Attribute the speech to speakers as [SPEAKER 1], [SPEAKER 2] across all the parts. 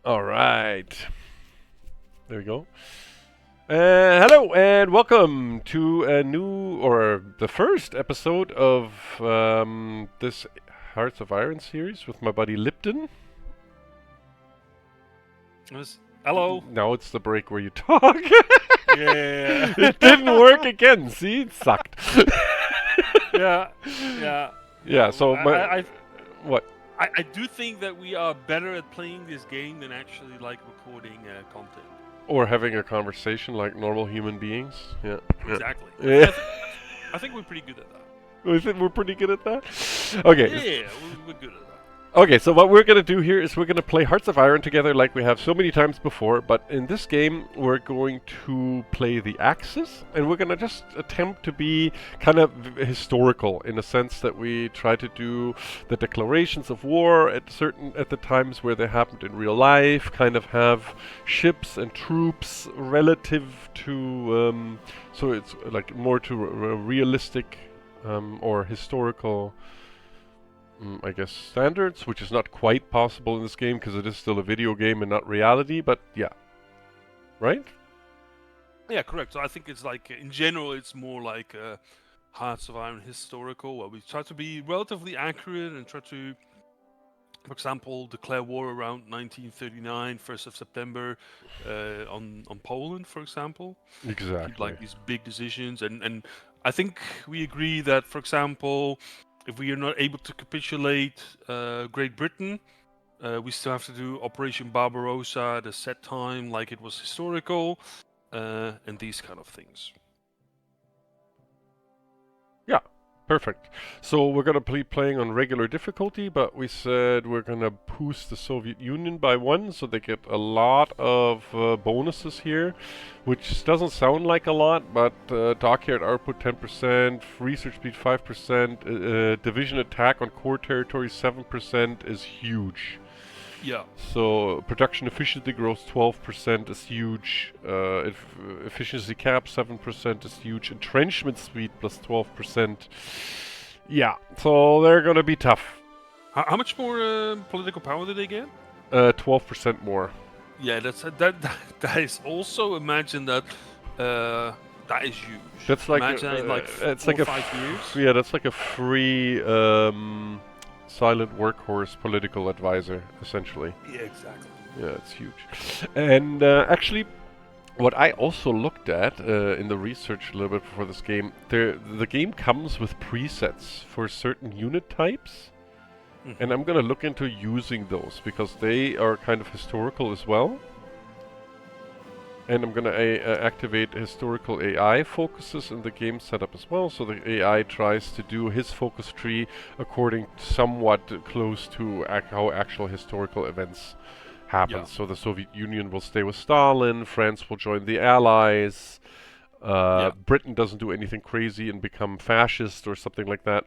[SPEAKER 1] All right. There we go. Hello and welcome to a new, or the first episode of this Hearts of Iron series with my buddy Lipton.
[SPEAKER 2] Hello.
[SPEAKER 1] Now it's the break where you talk.
[SPEAKER 2] Yeah.
[SPEAKER 1] It didn't work again. See, it sucked.
[SPEAKER 2] Yeah.
[SPEAKER 1] Yeah. So what?
[SPEAKER 2] I do think that we are better at playing this game than actually recording content.
[SPEAKER 1] Or having a conversation like normal human beings. Yeah.
[SPEAKER 2] Exactly.
[SPEAKER 1] Yeah.
[SPEAKER 2] I think we're pretty good at that.
[SPEAKER 1] We think we're pretty good at that. Okay.
[SPEAKER 2] Yeah, we're good at that.
[SPEAKER 1] Okay, so what we're going to do here is we're going to play Hearts of Iron together like we have so many times before, but in this game we're going to play the Axis, and we're going to just attempt to be kind of historical in a sense that we try to do the declarations of war at the times where they happened in real life, kind of have ships and troops relative to, so it's like more to realistic or historical I guess standards, which is not quite possible in this game because it is still a video game and not reality, but yeah. Right?
[SPEAKER 2] Yeah, correct. So I think it's in general, it's more like Hearts of Iron historical, where we try to be relatively accurate and try to, for example, declare war around 1939, 1st of September, on Poland, for example.
[SPEAKER 1] Exactly.
[SPEAKER 2] These big decisions, and I think we agree that, for example, if we are not able to capitulate Great Britain, we still have to do Operation Barbarossa at a set time, like it was historical, and these kind of things.
[SPEAKER 1] Yeah, perfect. So we're gonna be playing on regular difficulty, but we said we're gonna boost the Soviet Union by 1, so they get a lot of bonuses here, which doesn't sound like a lot, but dockyard output 10%, research speed 5%, division attack on core territory 7% is huge.
[SPEAKER 2] Yeah.
[SPEAKER 1] So production efficiency growth 12% is huge. Efficiency cap 7% is huge. Entrenchment speed plus 12%. Yeah, so they're gonna be tough.
[SPEAKER 2] How much more political power do they get?
[SPEAKER 1] 12% more.
[SPEAKER 2] Yeah, that is also, imagine that. That is huge.
[SPEAKER 1] That's like
[SPEAKER 2] imagine in
[SPEAKER 1] it's
[SPEAKER 2] 4
[SPEAKER 1] like
[SPEAKER 2] or 5 years.
[SPEAKER 1] Yeah, that's like a free silent workhorse political advisor, essentially.
[SPEAKER 2] Yeah, exactly.
[SPEAKER 1] Yeah, it's huge. And actually, what I also looked at in the research a little bit before this game, the game comes with presets for certain unit types.
[SPEAKER 2] Mm-hmm.
[SPEAKER 1] And I'm going to look into using those because they are kind of historical as well. And I'm going to activate historical AI focuses in the game setup as well. So the AI tries to do his focus tree according somewhat close to how actual historical events happen.
[SPEAKER 2] Yeah.
[SPEAKER 1] So the Soviet Union will stay with Stalin, France will join the Allies, Britain doesn't do anything crazy and become fascist or something like that.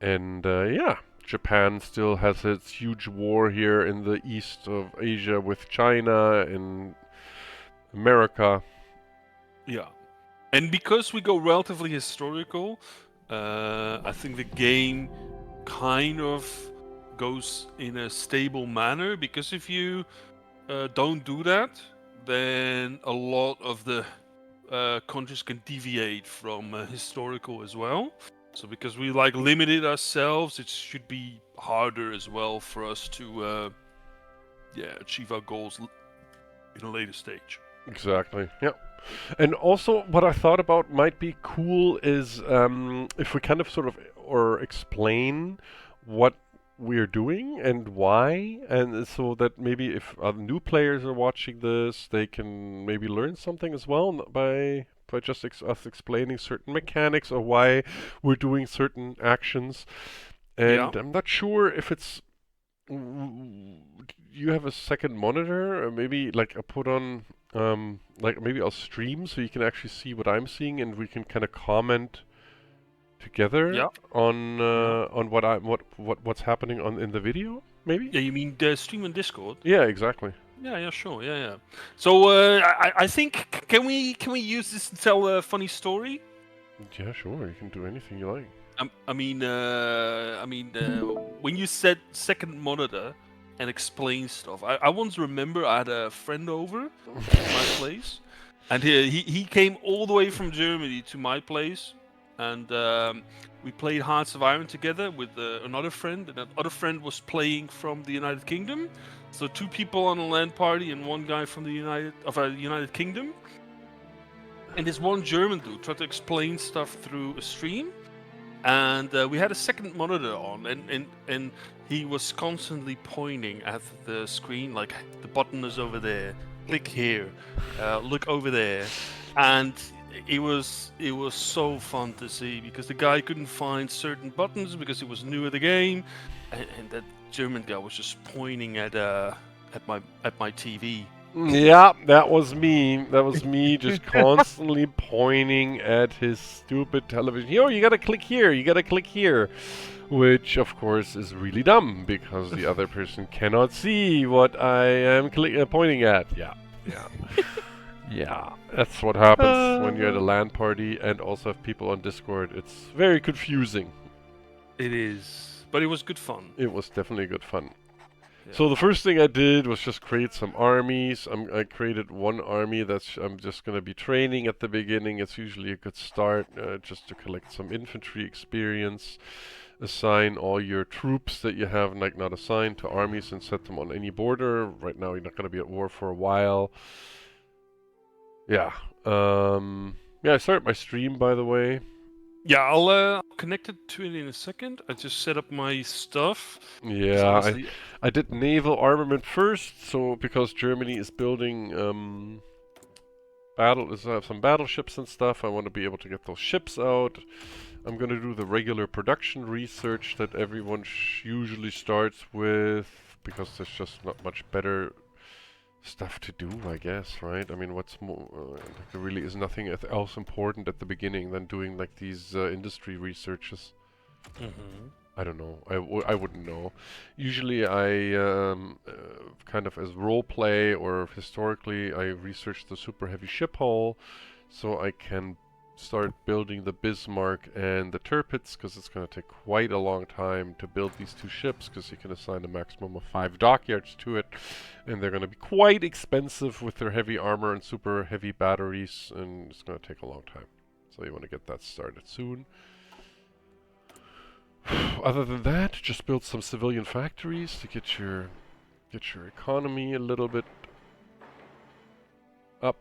[SPEAKER 1] And yeah, Japan still has its huge war here in the east of Asia with China and America.
[SPEAKER 2] Yeah. And because we go relatively historical, I think the game kind of goes in a stable manner, because if you don't do that, then a lot of the countries can deviate from historical as well. So because we limited ourselves, it should be harder as well for us to achieve our goals in a later stage.
[SPEAKER 1] Exactly. Yeah. And also, what I thought about might be cool is if we kind of sort of or explain what we're doing and why, and so that maybe if other new players are watching this, they can maybe learn something as well by just us explaining certain mechanics or why we're doing certain actions. And I'm not sure if it's you have a second monitor, or maybe like I put on maybe I'll stream so you can actually see what I'm seeing and we can kind of comment together on what's happening in the video, maybe.
[SPEAKER 2] Yeah, you mean the stream on Discord?
[SPEAKER 1] Yeah, exactly.
[SPEAKER 2] Yeah, sure. Yeah. So I think can we use this to tell a funny story?
[SPEAKER 1] Yeah, sure. You can do anything you like.
[SPEAKER 2] I mean, when you said second monitor, and explain stuff. I once remember I had a friend over to my place, and he came all the way from Germany to my place, and we played Hearts of Iron together with another friend, and that other friend was playing from the United Kingdom. So 2 people on a LAN party and 1 guy from the United Kingdom. And this one German dude tried to explain stuff through a stream, and we had a second monitor on, and he was constantly pointing at the screen like, the button is over there, click here, look over there, and it was so fun to see, because the guy couldn't find certain buttons because he was new at the game, and that German guy was just pointing at my TV.
[SPEAKER 1] Yeah, that was me. That was me just constantly pointing at his stupid television. Yo, you gotta click here, you gotta click here. Which, of course, is really dumb, because the other person cannot see what I am pointing at. Yeah, yeah. Yeah, that's what happens when you're at a LAN party and also have people on Discord. It's very confusing.
[SPEAKER 2] It is, but it was good fun.
[SPEAKER 1] It was definitely good fun.
[SPEAKER 2] Yeah.
[SPEAKER 1] So the first thing I did was just create some armies. I created one army that's I'm just going to be training at the beginning. It's usually a good start, just to collect some infantry experience. Assign all your troops that you have not assigned to armies and set them on any border. Right now you're not going to be at war for a while. Yeah. Yeah, I started my stream, by the way.
[SPEAKER 2] Yeah, I'll connect it to it in a second. I just set up my stuff.
[SPEAKER 1] Yeah, I did naval armament first, so because Germany is building some battleships and stuff, I want to be able to get those ships out. I'm gonna do the regular production research that everyone usually starts with, because there's just not much better stuff to do, I guess, right? I mean, what's more, there really is nothing else important at the beginning than doing like these industry researches. I don't know. I wouldn't know. Usually I kind of as role play or historically I research the super heavy ship hull, so I can start building the Bismarck and the Tirpitz, because it's going to take quite a long time to build these 2 ships, because you can assign a maximum of 5 dockyards to it, and they're going to be quite expensive with their heavy armor and super heavy batteries, and it's going to take a long time. So you want to get that started soon. Other than that, just build some civilian factories to get your economy a little bit up.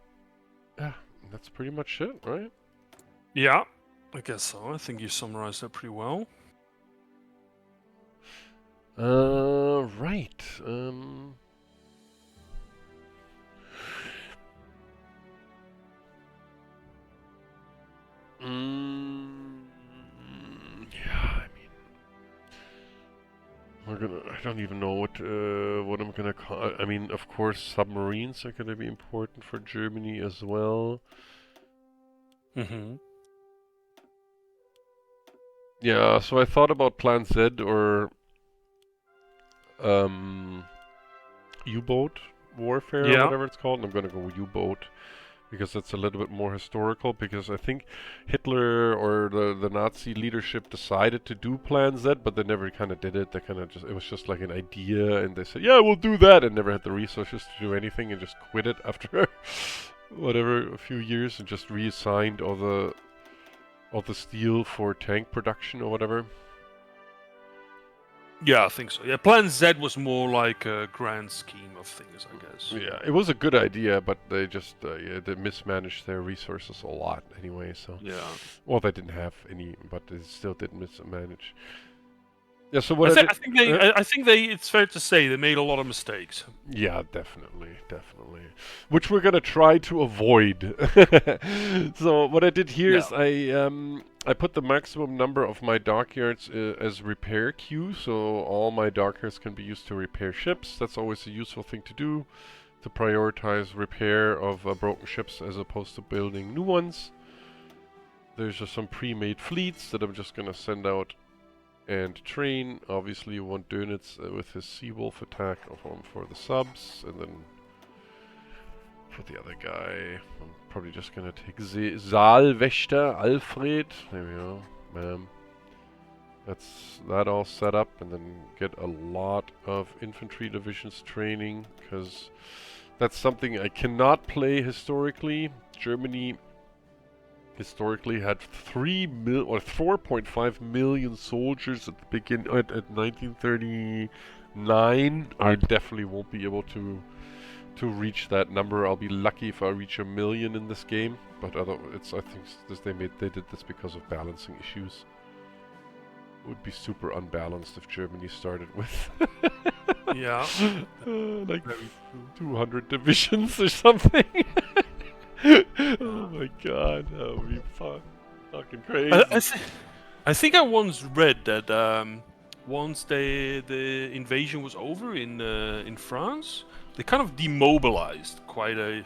[SPEAKER 1] Yeah, that's pretty much it, right?
[SPEAKER 2] Yeah, I guess so. I think you summarized that pretty well.
[SPEAKER 1] Right. Yeah, I mean, I don't even know what I'm gonna call. I mean, of course, submarines are gonna be important for Germany as well. Yeah, so I thought about Plan Z or U-boat warfare or whatever it's called. And I'm gonna go U-boat because it's a little bit more historical, because I think Hitler or the Nazi leadership decided to do Plan Z, but they never kind of did it. They kind of it was just like an idea, and they said, yeah, we'll do that, and never had the resources to do anything, and just quit it after whatever, a few years, and just reassigned all the steel for tank production or whatever.
[SPEAKER 2] Yeah, I think so. Yeah, Plan Z was more like a grand scheme of things, I guess.
[SPEAKER 1] Yeah, it was a good idea, but they just they mismanaged their resources a lot anyway. So
[SPEAKER 2] yeah,
[SPEAKER 1] well, they didn't have any, but they still did mismanage. Yeah. So what
[SPEAKER 2] I think they. It's fair to say they made a lot of mistakes.
[SPEAKER 1] Yeah, definitely. Which we're gonna try to avoid. So what I did here is I put the maximum number of my dockyards as repair queue, so all my dockyards can be used to repair ships. That's always a useful thing to do, to prioritize repair of broken ships as opposed to building new ones. There's just some pre-made fleets that I'm just gonna send out and train. Obviously you want Dönitz with his Seawolf attack for the subs, and then for the other guy, I'm probably just gonna take Saalwächter, Alfred. There we go. That's that all set up, and then get a lot of infantry divisions training, because that's something I cannot play historically. Germany historically had 4.5 million soldiers at the at 1939. I definitely won't be able to reach that number. I'll be lucky if I reach 1 million in this game, but I think they did this because of balancing issues. It would be super unbalanced if Germany started with
[SPEAKER 2] Yeah.
[SPEAKER 1] like 200 divisions or something. Oh my god, that would be fucking crazy.
[SPEAKER 2] I think I once read that once the invasion was over in France, they kind of demobilized quite a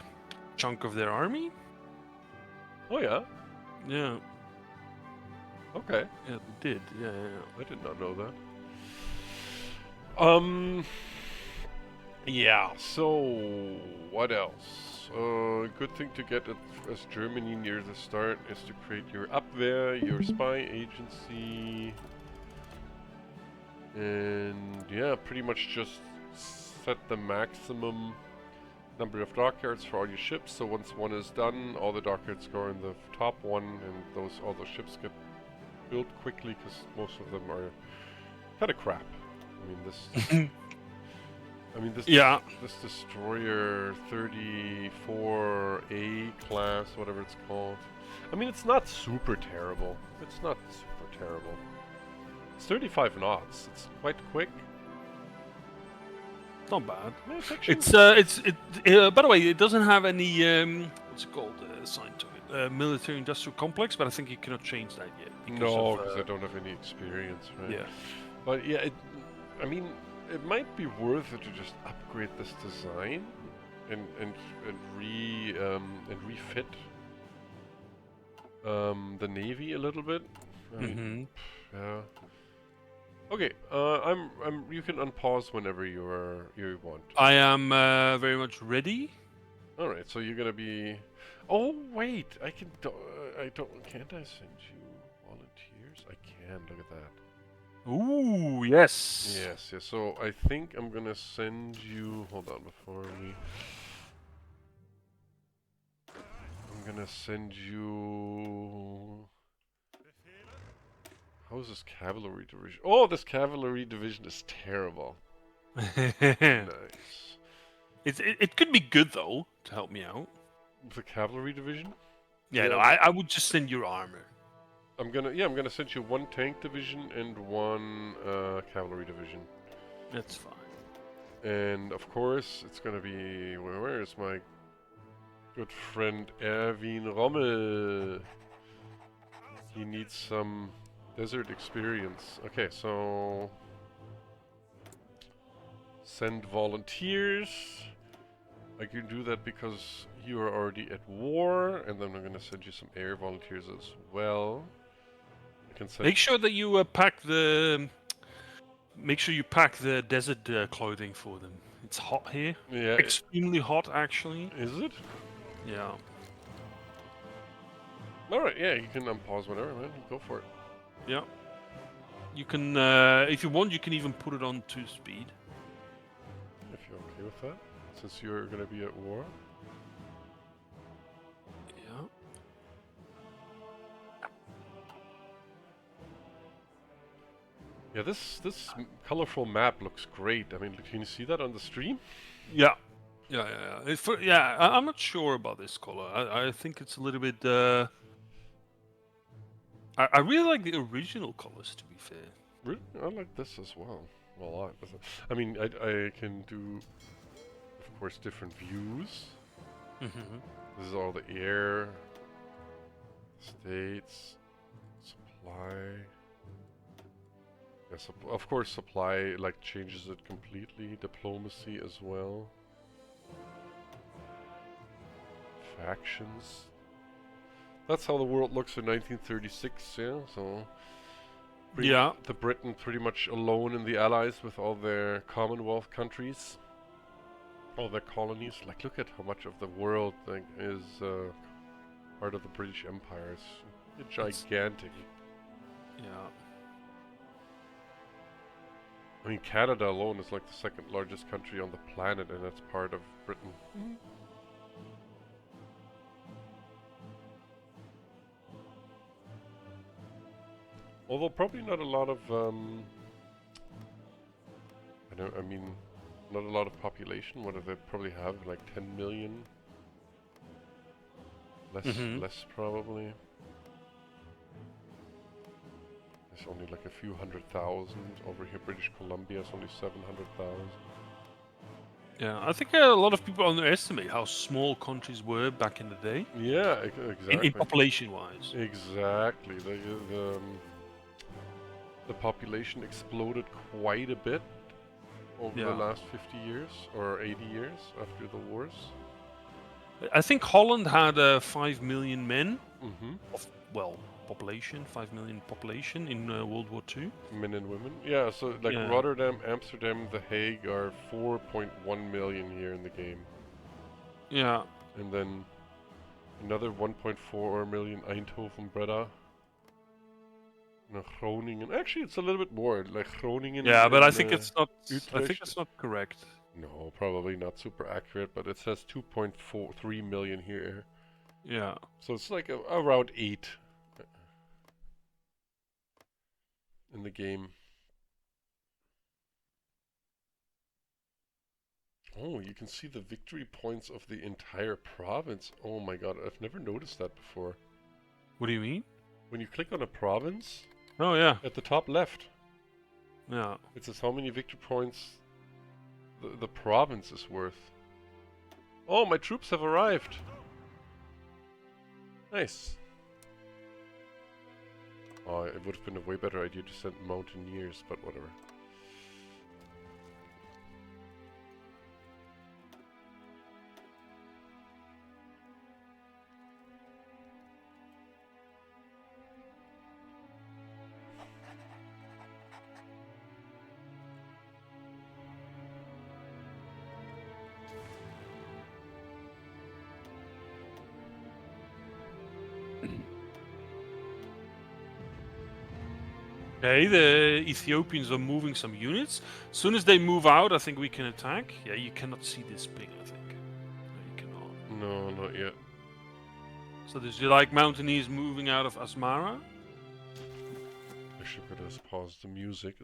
[SPEAKER 2] chunk of their army.
[SPEAKER 1] Oh yeah?
[SPEAKER 2] Yeah.
[SPEAKER 1] Okay.
[SPEAKER 2] Yeah, they did. Yeah.
[SPEAKER 1] I did not know that. Yeah, so what else? Good thing to get as Germany near the start is to create your Abwehr, your spy agency, and yeah, pretty much just set the maximum number of dockyards for all your ships. So once one is done, all the dockyards go in the top one, and all those ships get built quickly because most of them are kind of crap. I mean this.
[SPEAKER 2] Yeah.
[SPEAKER 1] This destroyer 34A class, whatever it's called. I mean, it's not super terrible. It's not super terrible. It's 35 knots. It's quite quick.
[SPEAKER 2] Not bad.
[SPEAKER 1] It's
[SPEAKER 2] by the way, it doesn't have any what's it called assigned to it, military industrial complex, but I think you cannot change that yet.
[SPEAKER 1] Because I don't have any experience, right?
[SPEAKER 2] Yeah.
[SPEAKER 1] But yeah, I mean, it might be worth it to just upgrade this design and refit the navy a little bit. I mean, yeah. Okay, you can unpause whenever you want.
[SPEAKER 2] I am very much ready.
[SPEAKER 1] All right, so you're gonna be. Oh wait, I can. Can't I send you volunteers? I can. Look at that.
[SPEAKER 2] Ooh, yes.
[SPEAKER 1] Yes. So I think I'm gonna send you. Hold on, I'm gonna send you. How's this cavalry division? Oh, this cavalry division is terrible. Nice.
[SPEAKER 2] It could be good though to help me out.
[SPEAKER 1] The cavalry division?
[SPEAKER 2] Yeah, no, I would just send your armor.
[SPEAKER 1] I'm gonna send you one tank division and one cavalry division.
[SPEAKER 2] That's fine.
[SPEAKER 1] And of course, it's gonna be where is my good friend Erwin Rommel? He needs some desert experience. Okay, so send volunteers. I can do that because you are already at war, and then I'm gonna send you some air volunteers as well. I can send.
[SPEAKER 2] Make sure that you pack the. Make sure you pack the desert clothing for them. It's hot here.
[SPEAKER 1] Yeah.
[SPEAKER 2] Extremely hot, actually.
[SPEAKER 1] Is it?
[SPEAKER 2] Yeah.
[SPEAKER 1] All right. Yeah, you can unpause whenever, man. Go for it.
[SPEAKER 2] Yeah. You can, if you want, you can even put it on 2-speed.
[SPEAKER 1] If you're okay with that, since you're gonna be at war.
[SPEAKER 2] Yeah.
[SPEAKER 1] Yeah, this colorful map looks great. I mean, can you see that on the stream?
[SPEAKER 2] Yeah. Yeah. I'm not sure about this color. I think it's a little bit. I really like the original colors, to be fair.
[SPEAKER 1] Really? I like this as well a lot. I mean, I can do, of course, different views. This is all the air, states, supply. Yeah, of course, supply like changes it completely. Diplomacy as well. Factions. That's how the world looks in 1936. Yeah, so. The Britain pretty much alone in the Allies with all their Commonwealth countries, all their colonies. Like, look at how much of the world is part of the British Empire. It's gigantic.
[SPEAKER 2] Yeah.
[SPEAKER 1] I mean, Canada alone is like the second largest country on the planet, and that's part of Britain. Although probably not a lot of, I mean, not a lot of population. What do they probably have? Like 10 million? Less probably. There's only like a few 100,000. Over here, British Columbia is only 700,000.
[SPEAKER 2] Yeah, I think a lot of people underestimate how small countries were back in the day.
[SPEAKER 1] Yeah, exactly.
[SPEAKER 2] In population-wise.
[SPEAKER 1] Exactly. The population exploded quite a bit over the last 50 years or 80 years after the wars.
[SPEAKER 2] I think Holland had 5 million men of, well, population, 5 million population in World War II.
[SPEAKER 1] Men and women. Yeah, so like Rotterdam, Amsterdam, The Hague are 4.1 million here in the game.
[SPEAKER 2] Yeah.
[SPEAKER 1] And then another 1.4 million Eindhoven, Breda. No, Groningen. Actually, it's a little bit more. Like Groningen.
[SPEAKER 2] Yeah, but I think it's not.
[SPEAKER 1] Utrecht.
[SPEAKER 2] I think it's not correct.
[SPEAKER 1] No, probably not super accurate, but it says 2.43 million here.
[SPEAKER 2] Yeah.
[SPEAKER 1] So it's like around 8 in the game. Oh, you can see the victory points of the entire province. Oh my god, I've never noticed that before.
[SPEAKER 2] What do you mean?
[SPEAKER 1] When you click on a province,
[SPEAKER 2] oh yeah,
[SPEAKER 1] at the top left,
[SPEAKER 2] yeah,
[SPEAKER 1] it says how many victory points the province is worth. Oh, my troops have arrived. Nice. Oh, it would have been a way better idea to send mountaineers, but whatever.
[SPEAKER 2] Okay, the Ethiopians are moving some units. As soon as they move out, I think we can attack. Yeah, you cannot see this ping, I think. No, you cannot.
[SPEAKER 1] No, not yet.
[SPEAKER 2] So there's like mountaineers moving out of Asmara.
[SPEAKER 1] I should better pause the music.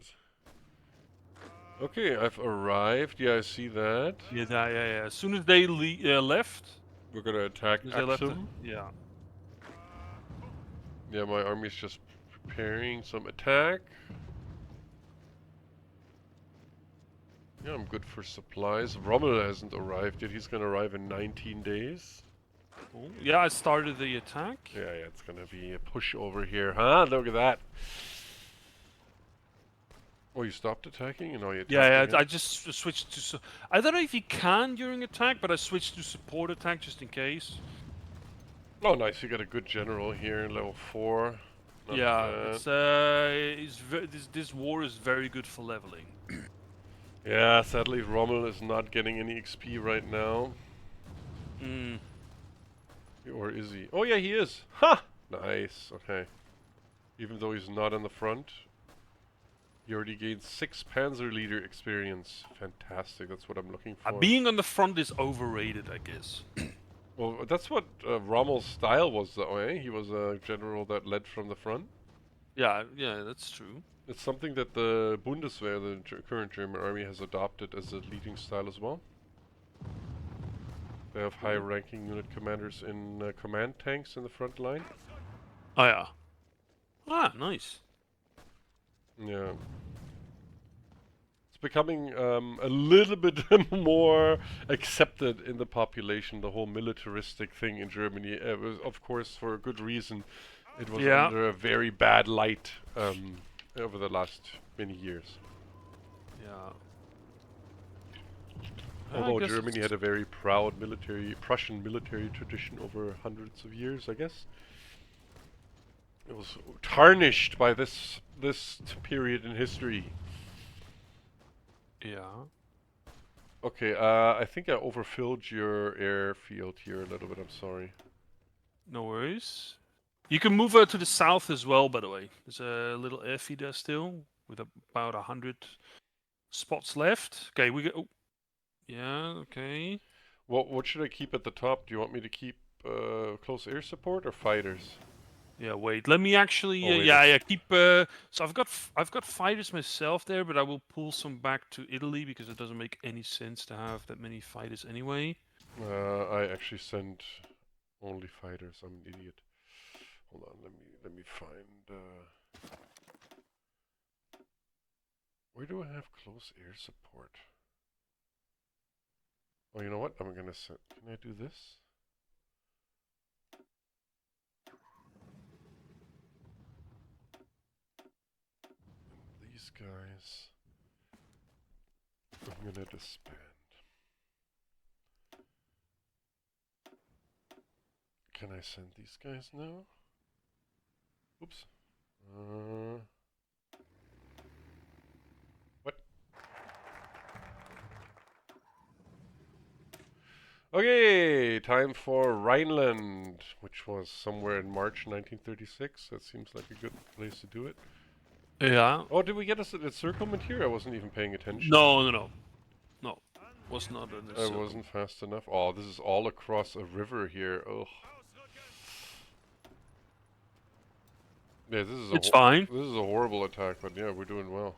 [SPEAKER 1] Okay, I've arrived. Yeah, I see that.
[SPEAKER 2] Yeah. As soon as they left,
[SPEAKER 1] we're gonna attack Axum.
[SPEAKER 2] Yeah.
[SPEAKER 1] Yeah, my army's just preparing some attack. Yeah, I'm good for supplies. Rommel hasn't arrived yet. He's gonna arrive in 19 days.
[SPEAKER 2] Cool. Yeah, I started the attack.
[SPEAKER 1] Yeah, it's gonna be a push over here, huh? Look at that. Oh, you stopped attacking? And you
[SPEAKER 2] yeah, I just switched to... I don't know if you can during attack, but I switched to support attack just in case.
[SPEAKER 1] Oh, nice. You got a good general here, level 4. Not
[SPEAKER 2] this war is very good for leveling.
[SPEAKER 1] Yeah, sadly Rommel is not getting any XP right now. Or is he? Oh yeah, he is. Ha! Nice. Okay. Even though he's not on the front, he already gained 6 Panzer leader experience. Fantastic. That's what I'm looking for.
[SPEAKER 2] Being on the front is overrated, I guess.
[SPEAKER 1] Well, that's what Rommel's style was, though, eh? He was a general that led from the front.
[SPEAKER 2] Yeah, that's true.
[SPEAKER 1] It's something that the Bundeswehr, the current German army, has adopted as a leading style as well. They have high-ranking unit commanders in command tanks in the front line.
[SPEAKER 2] Oh yeah. Ah, nice.
[SPEAKER 1] Yeah. Becoming a little bit more accepted in the population, the whole militaristic thing in Germany. It was, of course, for a good reason. It was under a very bad light over the last many years.
[SPEAKER 2] Yeah.
[SPEAKER 1] Although Germany had a very proud Prussian military tradition over hundreds of years, I guess. It was tarnished by this period in history.
[SPEAKER 2] Yeah.
[SPEAKER 1] Okay, I think I overfilled your airfield here a little bit, I'm sorry.
[SPEAKER 2] No worries. You can move her to the south as well, by the way. There's a little airfield there still, with about 100 spots left. Okay, we go. Oh, yeah. Okay.
[SPEAKER 1] What should I keep at the top? Do you want me to keep close air support or fighters?
[SPEAKER 2] Yeah. Wait. Let me actually.
[SPEAKER 1] Oh, wait,
[SPEAKER 2] Yeah. Keep. So I've got fighters myself there, but I will pull some back to Italy because it doesn't make any sense to have that many fighters anyway.
[SPEAKER 1] I actually send only fighters. I'm an idiot. Hold on, let me find. Where do I have close air support? Oh, you know what? I'm gonna set. Can I do this? These guys, I'm gonna disband. Can I send these guys now? Oops. What? Okay, time for Rhineland, which was somewhere in March 1936. That seems like a good place to do it.
[SPEAKER 2] Yeah.
[SPEAKER 1] Oh, did we get a circlement here? I wasn't even paying attention.
[SPEAKER 2] No. Was not in the
[SPEAKER 1] I wasn't fast enough. Oh, this is all across a river here. Ugh. Yeah, this is
[SPEAKER 2] It's fine.
[SPEAKER 1] This is a horrible attack, but yeah, we're doing well.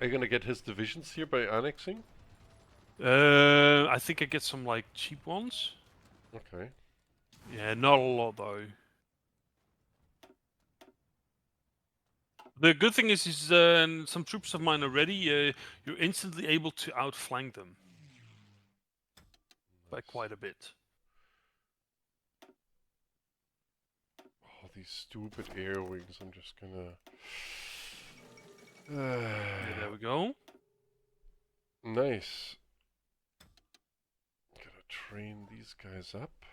[SPEAKER 1] Are you gonna get his divisions here by annexing?
[SPEAKER 2] I think I get some like cheap ones.
[SPEAKER 1] Okay.
[SPEAKER 2] Yeah, not a lot though. The good thing is some troops of mine are ready. You're instantly able to outflank them by quite a bit.
[SPEAKER 1] Oh, these stupid air wings. I'm just gonna.
[SPEAKER 2] Yeah, there we go.
[SPEAKER 1] Nice. Gotta train these guys up.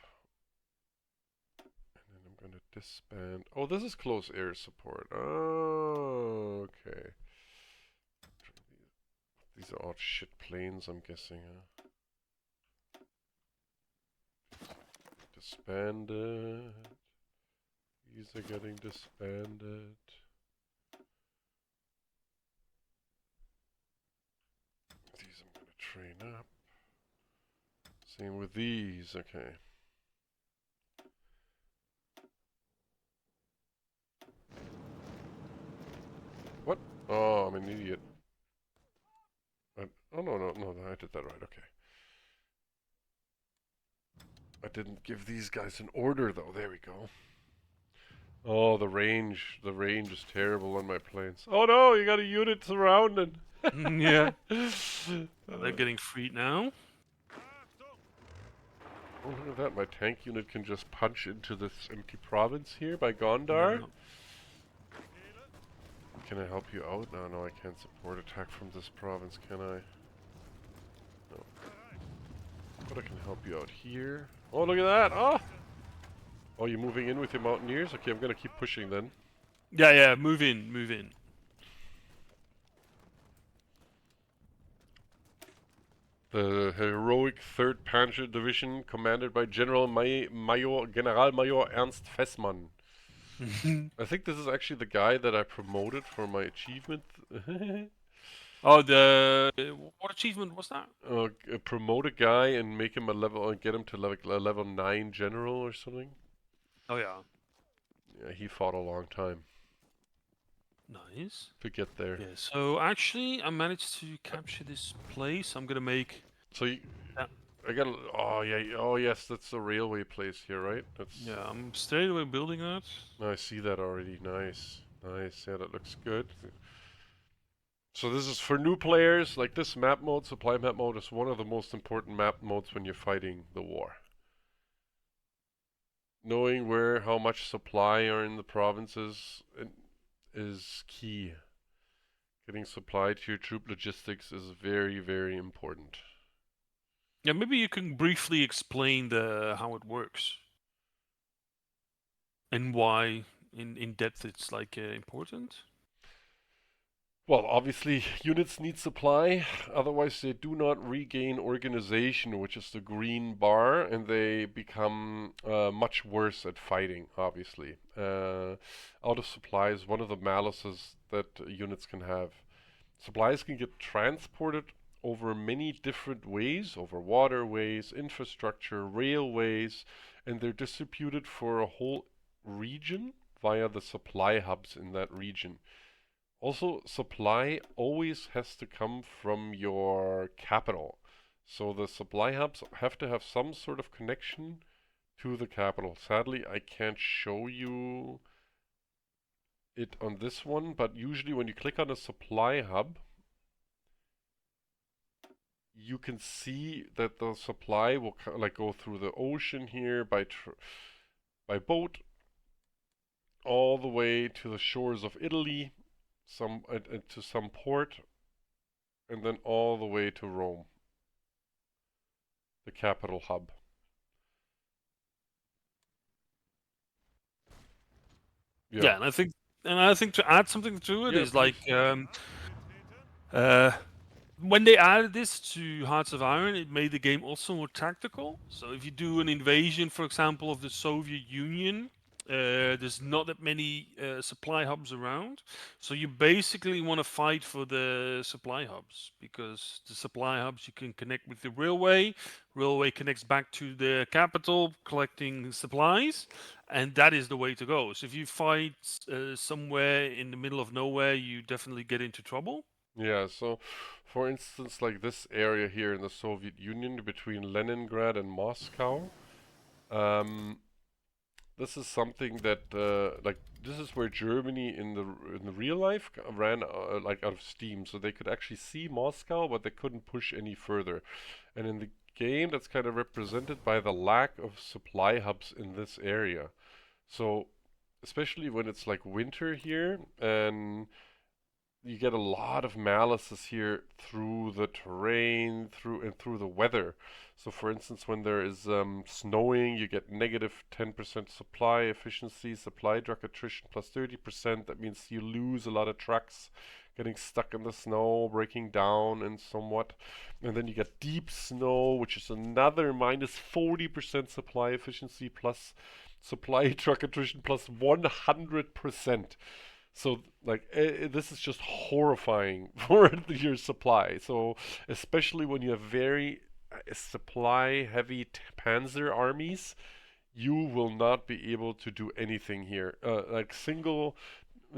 [SPEAKER 1] And then I'm gonna disband. Oh, this is close air support. Oh, okay. These are all shit planes, I'm guessing, huh? Disbanded. These are getting disbanded. These I'm gonna train up. Same with these, okay. What? Oh, I'm an idiot. Oh, no, I did that right, okay. I didn't give these guys an order, though. There we go. Oh, the range is terrible on my planes. Oh no, you got a unit surrounded.
[SPEAKER 2] Yeah. They're getting freed now.
[SPEAKER 1] Oh, look at that. My tank unit can just punch into this empty province here by Gondar.
[SPEAKER 2] Yeah.
[SPEAKER 1] Can I help you out? No, I can't support attack from this province, can I? No. But I can help you out here. Oh, look at that! Oh! Oh, you're moving in with your mountaineers? Okay, I'm gonna keep pushing then.
[SPEAKER 2] Yeah, move in.
[SPEAKER 1] The heroic 3rd Panzer Division, commanded by General Generalmajor Ernst Fessmann. I think this is actually the guy that I promoted for my achievement.
[SPEAKER 2] Oh, what achievement was that?
[SPEAKER 1] Promote a guy and make him a level, get him to level 9 general or something.
[SPEAKER 2] Oh yeah.
[SPEAKER 1] Yeah, he fought a long time
[SPEAKER 2] Nice.
[SPEAKER 1] to get there.
[SPEAKER 2] Yeah. So actually, I managed to capture this place. I'm gonna make.
[SPEAKER 1] So I got. Oh yeah. Oh yes, that's the railway place here, right? That's.
[SPEAKER 2] Yeah, I'm straight away building that.
[SPEAKER 1] I see that already. Nice. Yeah, that looks good. So this is for new players. Like this map mode, supply map mode, is one of the most important map modes when you're fighting the war. Knowing how much supply are in the provinces is key. Getting supply to your troop logistics is very, very important.
[SPEAKER 2] Yeah, maybe you can briefly explain how it works and why in depth it's like important.
[SPEAKER 1] Well, obviously, units need supply, otherwise they do not regain organization, which is the green bar, and they become much worse at fighting, obviously. Out of supply is one of the malices that units can have. Supplies can get transported over many different ways, over waterways, infrastructure, railways, and they're distributed for a whole region via the supply hubs in that region. Also, supply always has to come from your capital. So the supply hubs have to have some sort of connection to the capital. Sadly, I can't show you it on this one, but usually when you click on a supply hub, you can see that the supply will like go through the ocean here by boat all the way to the shores of Italy, to some port, and then all the way to Rome, the capital hub.
[SPEAKER 2] Yeah, and I think to add something to it
[SPEAKER 1] Yeah,
[SPEAKER 2] is
[SPEAKER 1] please.
[SPEAKER 2] like uh, when they added this to Hearts of Iron, it made the game also more tactical. So if you do an invasion, for example, of the Soviet Union, there's not that many supply hubs around. So you basically want to fight for the supply hubs because the supply hubs you can connect with the railway. Railway connects back to the capital, collecting supplies, and that is the way to go. So if you fight somewhere in the middle of nowhere, you definitely get into trouble.
[SPEAKER 1] Yeah, so for instance, like this area here in the Soviet Union between Leningrad and Moscow, um, this is something that like this is where Germany in the real life ran like out of steam, so they could actually see Moscow, but they couldn't push any further. And in the game, that's kind of represented by the lack of supply hubs in this area. So especially when it's like winter here and you get a lot of malices here through the terrain, through the weather. So, for instance, when there is snowing, you get negative 10% supply efficiency, supply truck attrition plus 30%. That means you lose a lot of trucks getting stuck in the snow, breaking down, and somewhat. And then you get deep snow, which is another minus 40% supply efficiency plus supply truck attrition plus 100%. So like this is just horrifying for your supply. So especially when you have very supply heavy panzer armies, you will not be able to do anything here. Like single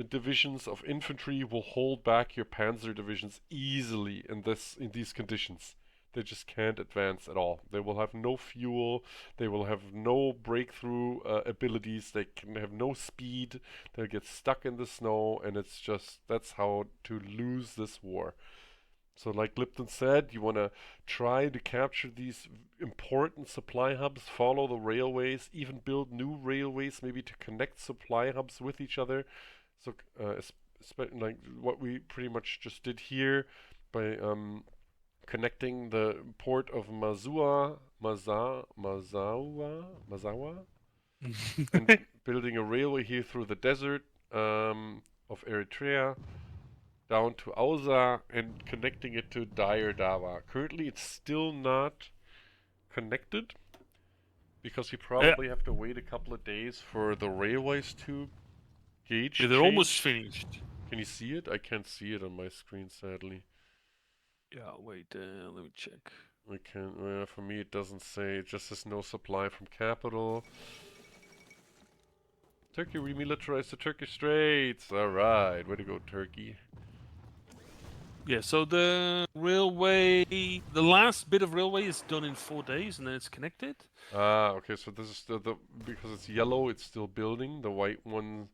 [SPEAKER 1] divisions of infantry will hold back your panzer divisions easily in these conditions. They just can't advance at all. They will have no fuel. They will have no breakthrough abilities. They can have no speed. They'll get stuck in the snow, and it's just that's how to lose this war. So, like Lipton said, you want to try to capture these important supply hubs, follow the railways, even build new railways, maybe to connect supply hubs with each other. So, like what we pretty much just did here by connecting the port of Mazawa, and building a railway here through the desert of Eritrea down to Ausa and connecting it to Dire Dawa. Currently, it's still not connected because you
[SPEAKER 2] Yeah,
[SPEAKER 1] probably have to wait a couple of days for the railways to gauge
[SPEAKER 2] they're almost
[SPEAKER 1] change.
[SPEAKER 2] finished.
[SPEAKER 1] Can you see it? I can't see it on my screen, sadly.
[SPEAKER 2] Yeah, wait, let me check.
[SPEAKER 1] I can. For me, it doesn't say. It just says no supply from capital. Turkey remilitarized the Turkish Straits. All right, way to go, Turkey.
[SPEAKER 2] Yeah, so the railway, the last bit of railway is done in 4 days, and then it's connected.
[SPEAKER 1] Ah, okay. So this is the because it's yellow, it's still building. The white one,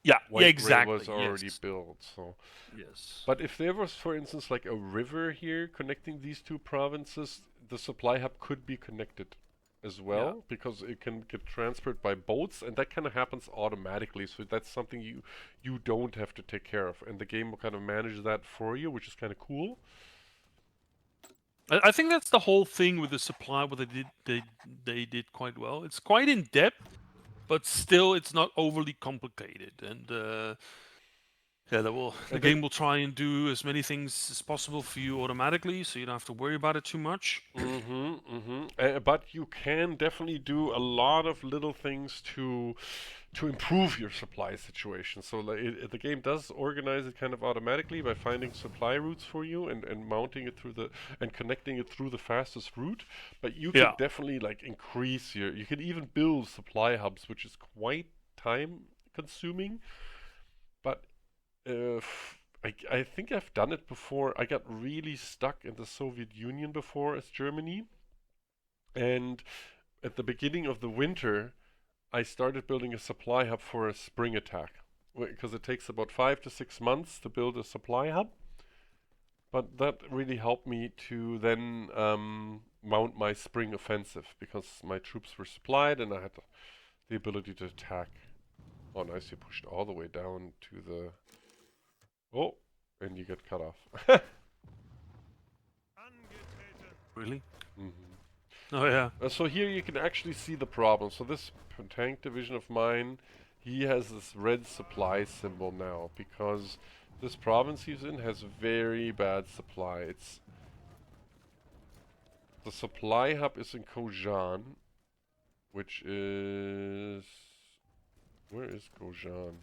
[SPEAKER 2] Yeah, yeah,
[SPEAKER 1] white rail
[SPEAKER 2] exactly.
[SPEAKER 1] was already
[SPEAKER 2] Yes,
[SPEAKER 1] built. So,
[SPEAKER 2] yes.
[SPEAKER 1] but if there was, for instance, like a river here connecting these two provinces, the supply hub could be connected as
[SPEAKER 2] Yeah.
[SPEAKER 1] well because it can get transferred by boats, and that kind of happens automatically. So that's something you don't have to take care of, and the game will kind of manage that for you, which is kind of cool.
[SPEAKER 2] I think that's the whole thing with the supply. What they did quite well. It's quite in depth, but still, it's not overly complicated. And Yeah, the game will try and do as many things as possible for you automatically, so you don't have to worry about it too much.
[SPEAKER 1] But you can definitely do a lot of little things to improve your supply situation. So like, the game does organize it kind of automatically by finding supply routes for you and mounting it through and connecting it through the fastest route. But you can
[SPEAKER 2] Yeah.
[SPEAKER 1] definitely like increase you can even build supply hubs, which is quite time consuming. But I think I've done it before. I got really stuck in the Soviet Union before as Germany. And at the beginning of the winter, I started building a supply hub for a spring attack. Because it takes about 5 to 6 months to build a supply hub. But that really helped me to then mount my spring offensive because my troops were supplied and I had the ability to attack. Oh, nice, you pushed all the way down to the... Oh, and you get cut off.
[SPEAKER 2] Really?
[SPEAKER 1] Mm-hmm.
[SPEAKER 2] Oh yeah.
[SPEAKER 1] So here you can actually see the problem. So this tank division of mine, he has this red supply symbol now because this province he's in has very bad supply. The supply hub is in Kojan, which is... Where is Kojan?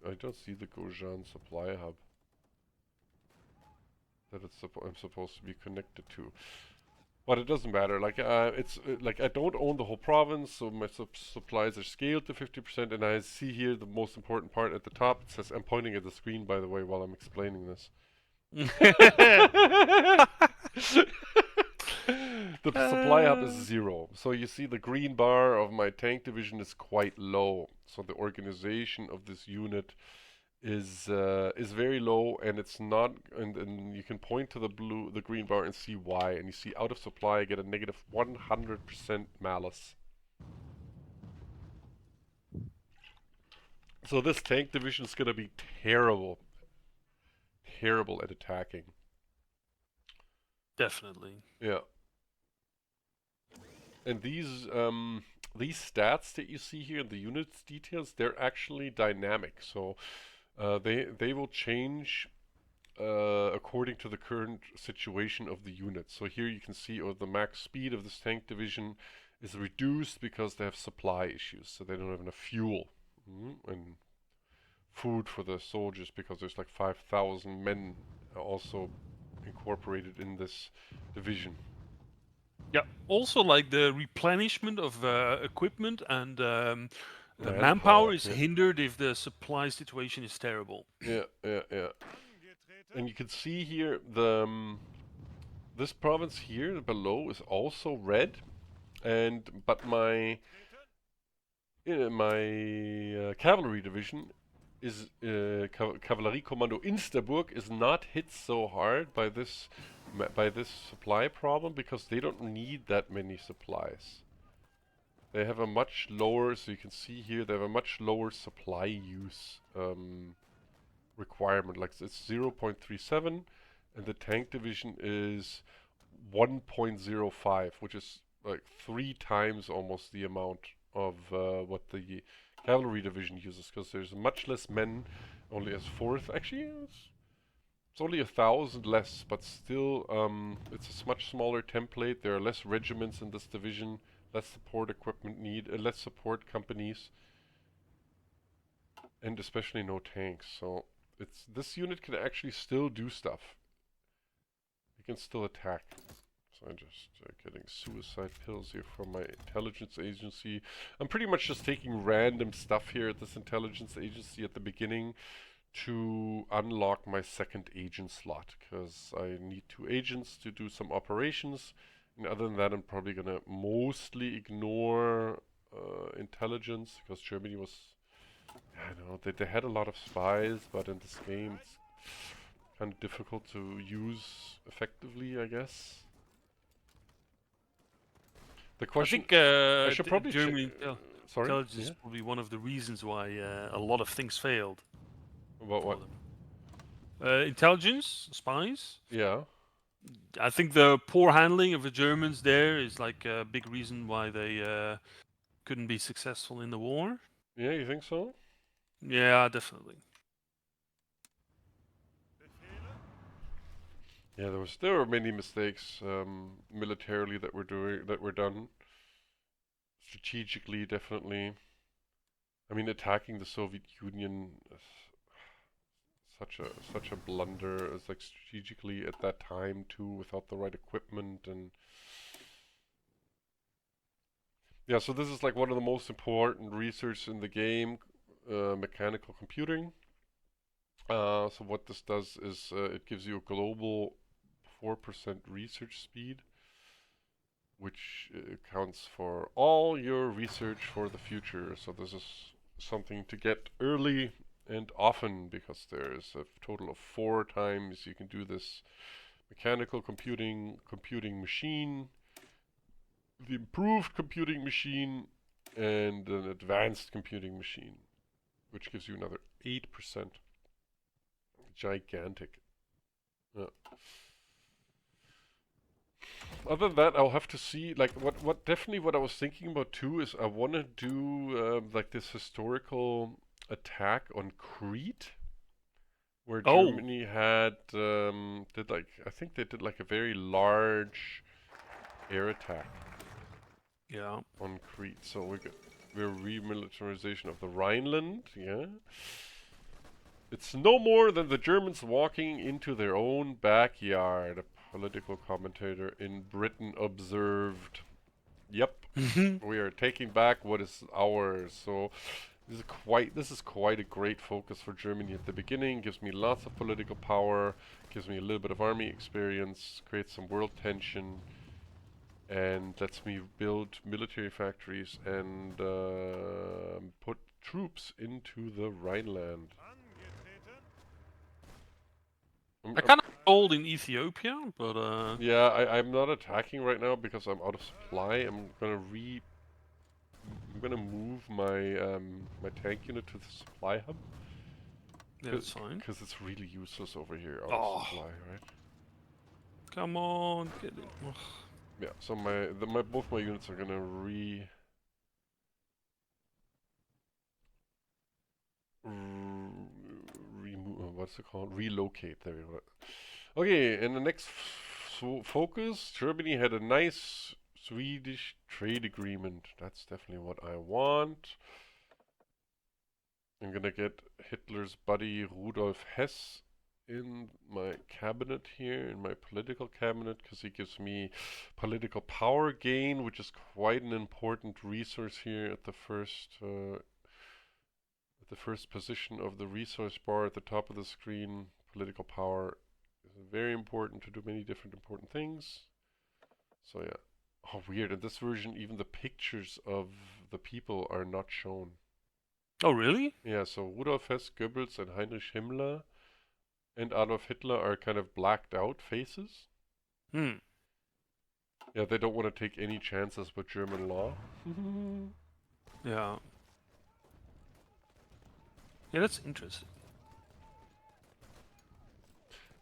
[SPEAKER 1] I don't see the Kojan supply hub that I'm supposed to be connected to. But it doesn't matter. Like like I don't own the whole province, so my supplies are scaled to 50%. And I see here the most important part at the top. It says I'm pointing at the screen, by the way, while I'm explaining this. The supply hub is 0. So you see the green bar of my tank division is quite low. So the organization of this unit is very low, and it's not, and you can point to the green bar and see why. And you see out of supply, I get a negative 100% malice. So this tank division is gonna be terrible at attacking.
[SPEAKER 2] Definitely.
[SPEAKER 1] Yeah. And these stats that you see here, the units details, they're actually dynamic. So they will change according to the current situation of the unit. So here you can see the max speed of this tank division is reduced because they have supply issues. So they don't have enough fuel and food for the soldiers because there's like 5,000 men also incorporated in this division.
[SPEAKER 2] Yeah. Also, like the replenishment of equipment and manpower is hindered if the supply situation is terrible.
[SPEAKER 1] Yeah. And you can see here this province here below is also red, but my cavalry division is Kavalleriekommando Insterburg is not hit so hard by this supply problem because they don't need that many supplies. They have a much lower, so you can see here, they have a much lower supply use requirement. Like it's 0.37, and the tank division is 1.05, which is like 3 times almost the amount of what the cavalry division uses, because there's much less men, only as fourth. Actually, it's only 1,000 less, but still, it's a much smaller template. There are less regiments in this division, less support equipment less support companies, and especially no tanks. So this unit can actually still do stuff. It can still attack. So I'm just getting suicide pills here from my intelligence agency. I'm pretty much just taking random stuff here at this intelligence agency at the beginning to unlock my second agent slot, because I need 2 agents to do some operations. And other than that, I'm probably gonna mostly ignore intelligence, because Germany was, I don't know, they had a lot of spies, but in this game it's kind of difficult to use effectively, I guess. The question,
[SPEAKER 2] I think
[SPEAKER 1] I should probably
[SPEAKER 2] Germany
[SPEAKER 1] sorry?
[SPEAKER 2] intelligence
[SPEAKER 1] Yeah?
[SPEAKER 2] is probably one of the reasons why a lot of things failed.
[SPEAKER 1] About what?
[SPEAKER 2] Intelligence, spies.
[SPEAKER 1] Yeah.
[SPEAKER 2] I think the poor handling of the Germans there is like a big reason why they couldn't be successful in the war.
[SPEAKER 1] Yeah, you think so?
[SPEAKER 2] Yeah, definitely.
[SPEAKER 1] Yeah, there were many mistakes militarily that were done. Strategically, definitely. I mean, attacking the Soviet Union is such a blunder. It's like strategically at that time too, without the right equipment and yeah. So this is like one of the most important research in the game, mechanical computing. So what this does is it gives you a global 4% research speed, which counts for all your research for the future. So this is something to get early and often because there's a total of 4 times you can do this mechanical computing machine, the improved computing machine, and an advanced computing machine, which gives you another 8%. Gigantic. Yeah. Other than that, I'll have to see. Like, what I was thinking about too is I want to do like this historical attack on Crete, where
[SPEAKER 2] Oh,
[SPEAKER 1] Germany had did like I think they did like a very large air attack
[SPEAKER 2] yeah.
[SPEAKER 1] on Crete. So we're remilitarization of the Rhineland. Yeah, it's no more than the Germans walking into their own backyard. A political commentator in Britain observed. Yep, we are taking back what is ours. So this is quite a great focus for Germany at the beginning. Gives me lots of political power, gives me a little bit of army experience, creates some world tension, and lets me build military factories and put troops into the Rhineland.
[SPEAKER 2] I kind of hold in Ethiopia, but
[SPEAKER 1] Yeah, I'm not attacking right now because I'm out of supply. I'm gonna move my tank unit to the supply hub.
[SPEAKER 2] yeah, that's fine.
[SPEAKER 1] Because it's really useless over here out
[SPEAKER 2] Oh,
[SPEAKER 1] of supply, right?
[SPEAKER 2] come on, get in. Ugh.
[SPEAKER 1] Yeah. So both my units are gonna remove. What's it called? Relocate. There we go. Okay. In the next focus, Germany had a nice Swedish trade agreement. That's definitely what I want. I'm gonna get Hitler's buddy Rudolf Hess in my cabinet here, in my political cabinet, because he gives me political power gain, which is quite an important resource here at the first position of the resource bar at the top of the screen. Political power is very important to do many different important things. So yeah. Oh, weird. In this version, even the pictures of the people are not shown.
[SPEAKER 2] Oh, really?
[SPEAKER 1] Yeah, so Rudolf Hess, Goebbels, and Heinrich Himmler and Adolf Hitler are kind of blacked out faces.
[SPEAKER 2] Hmm.
[SPEAKER 1] Yeah, they don't want to take any chances with German law.
[SPEAKER 2] Yeah. Yeah, that's interesting.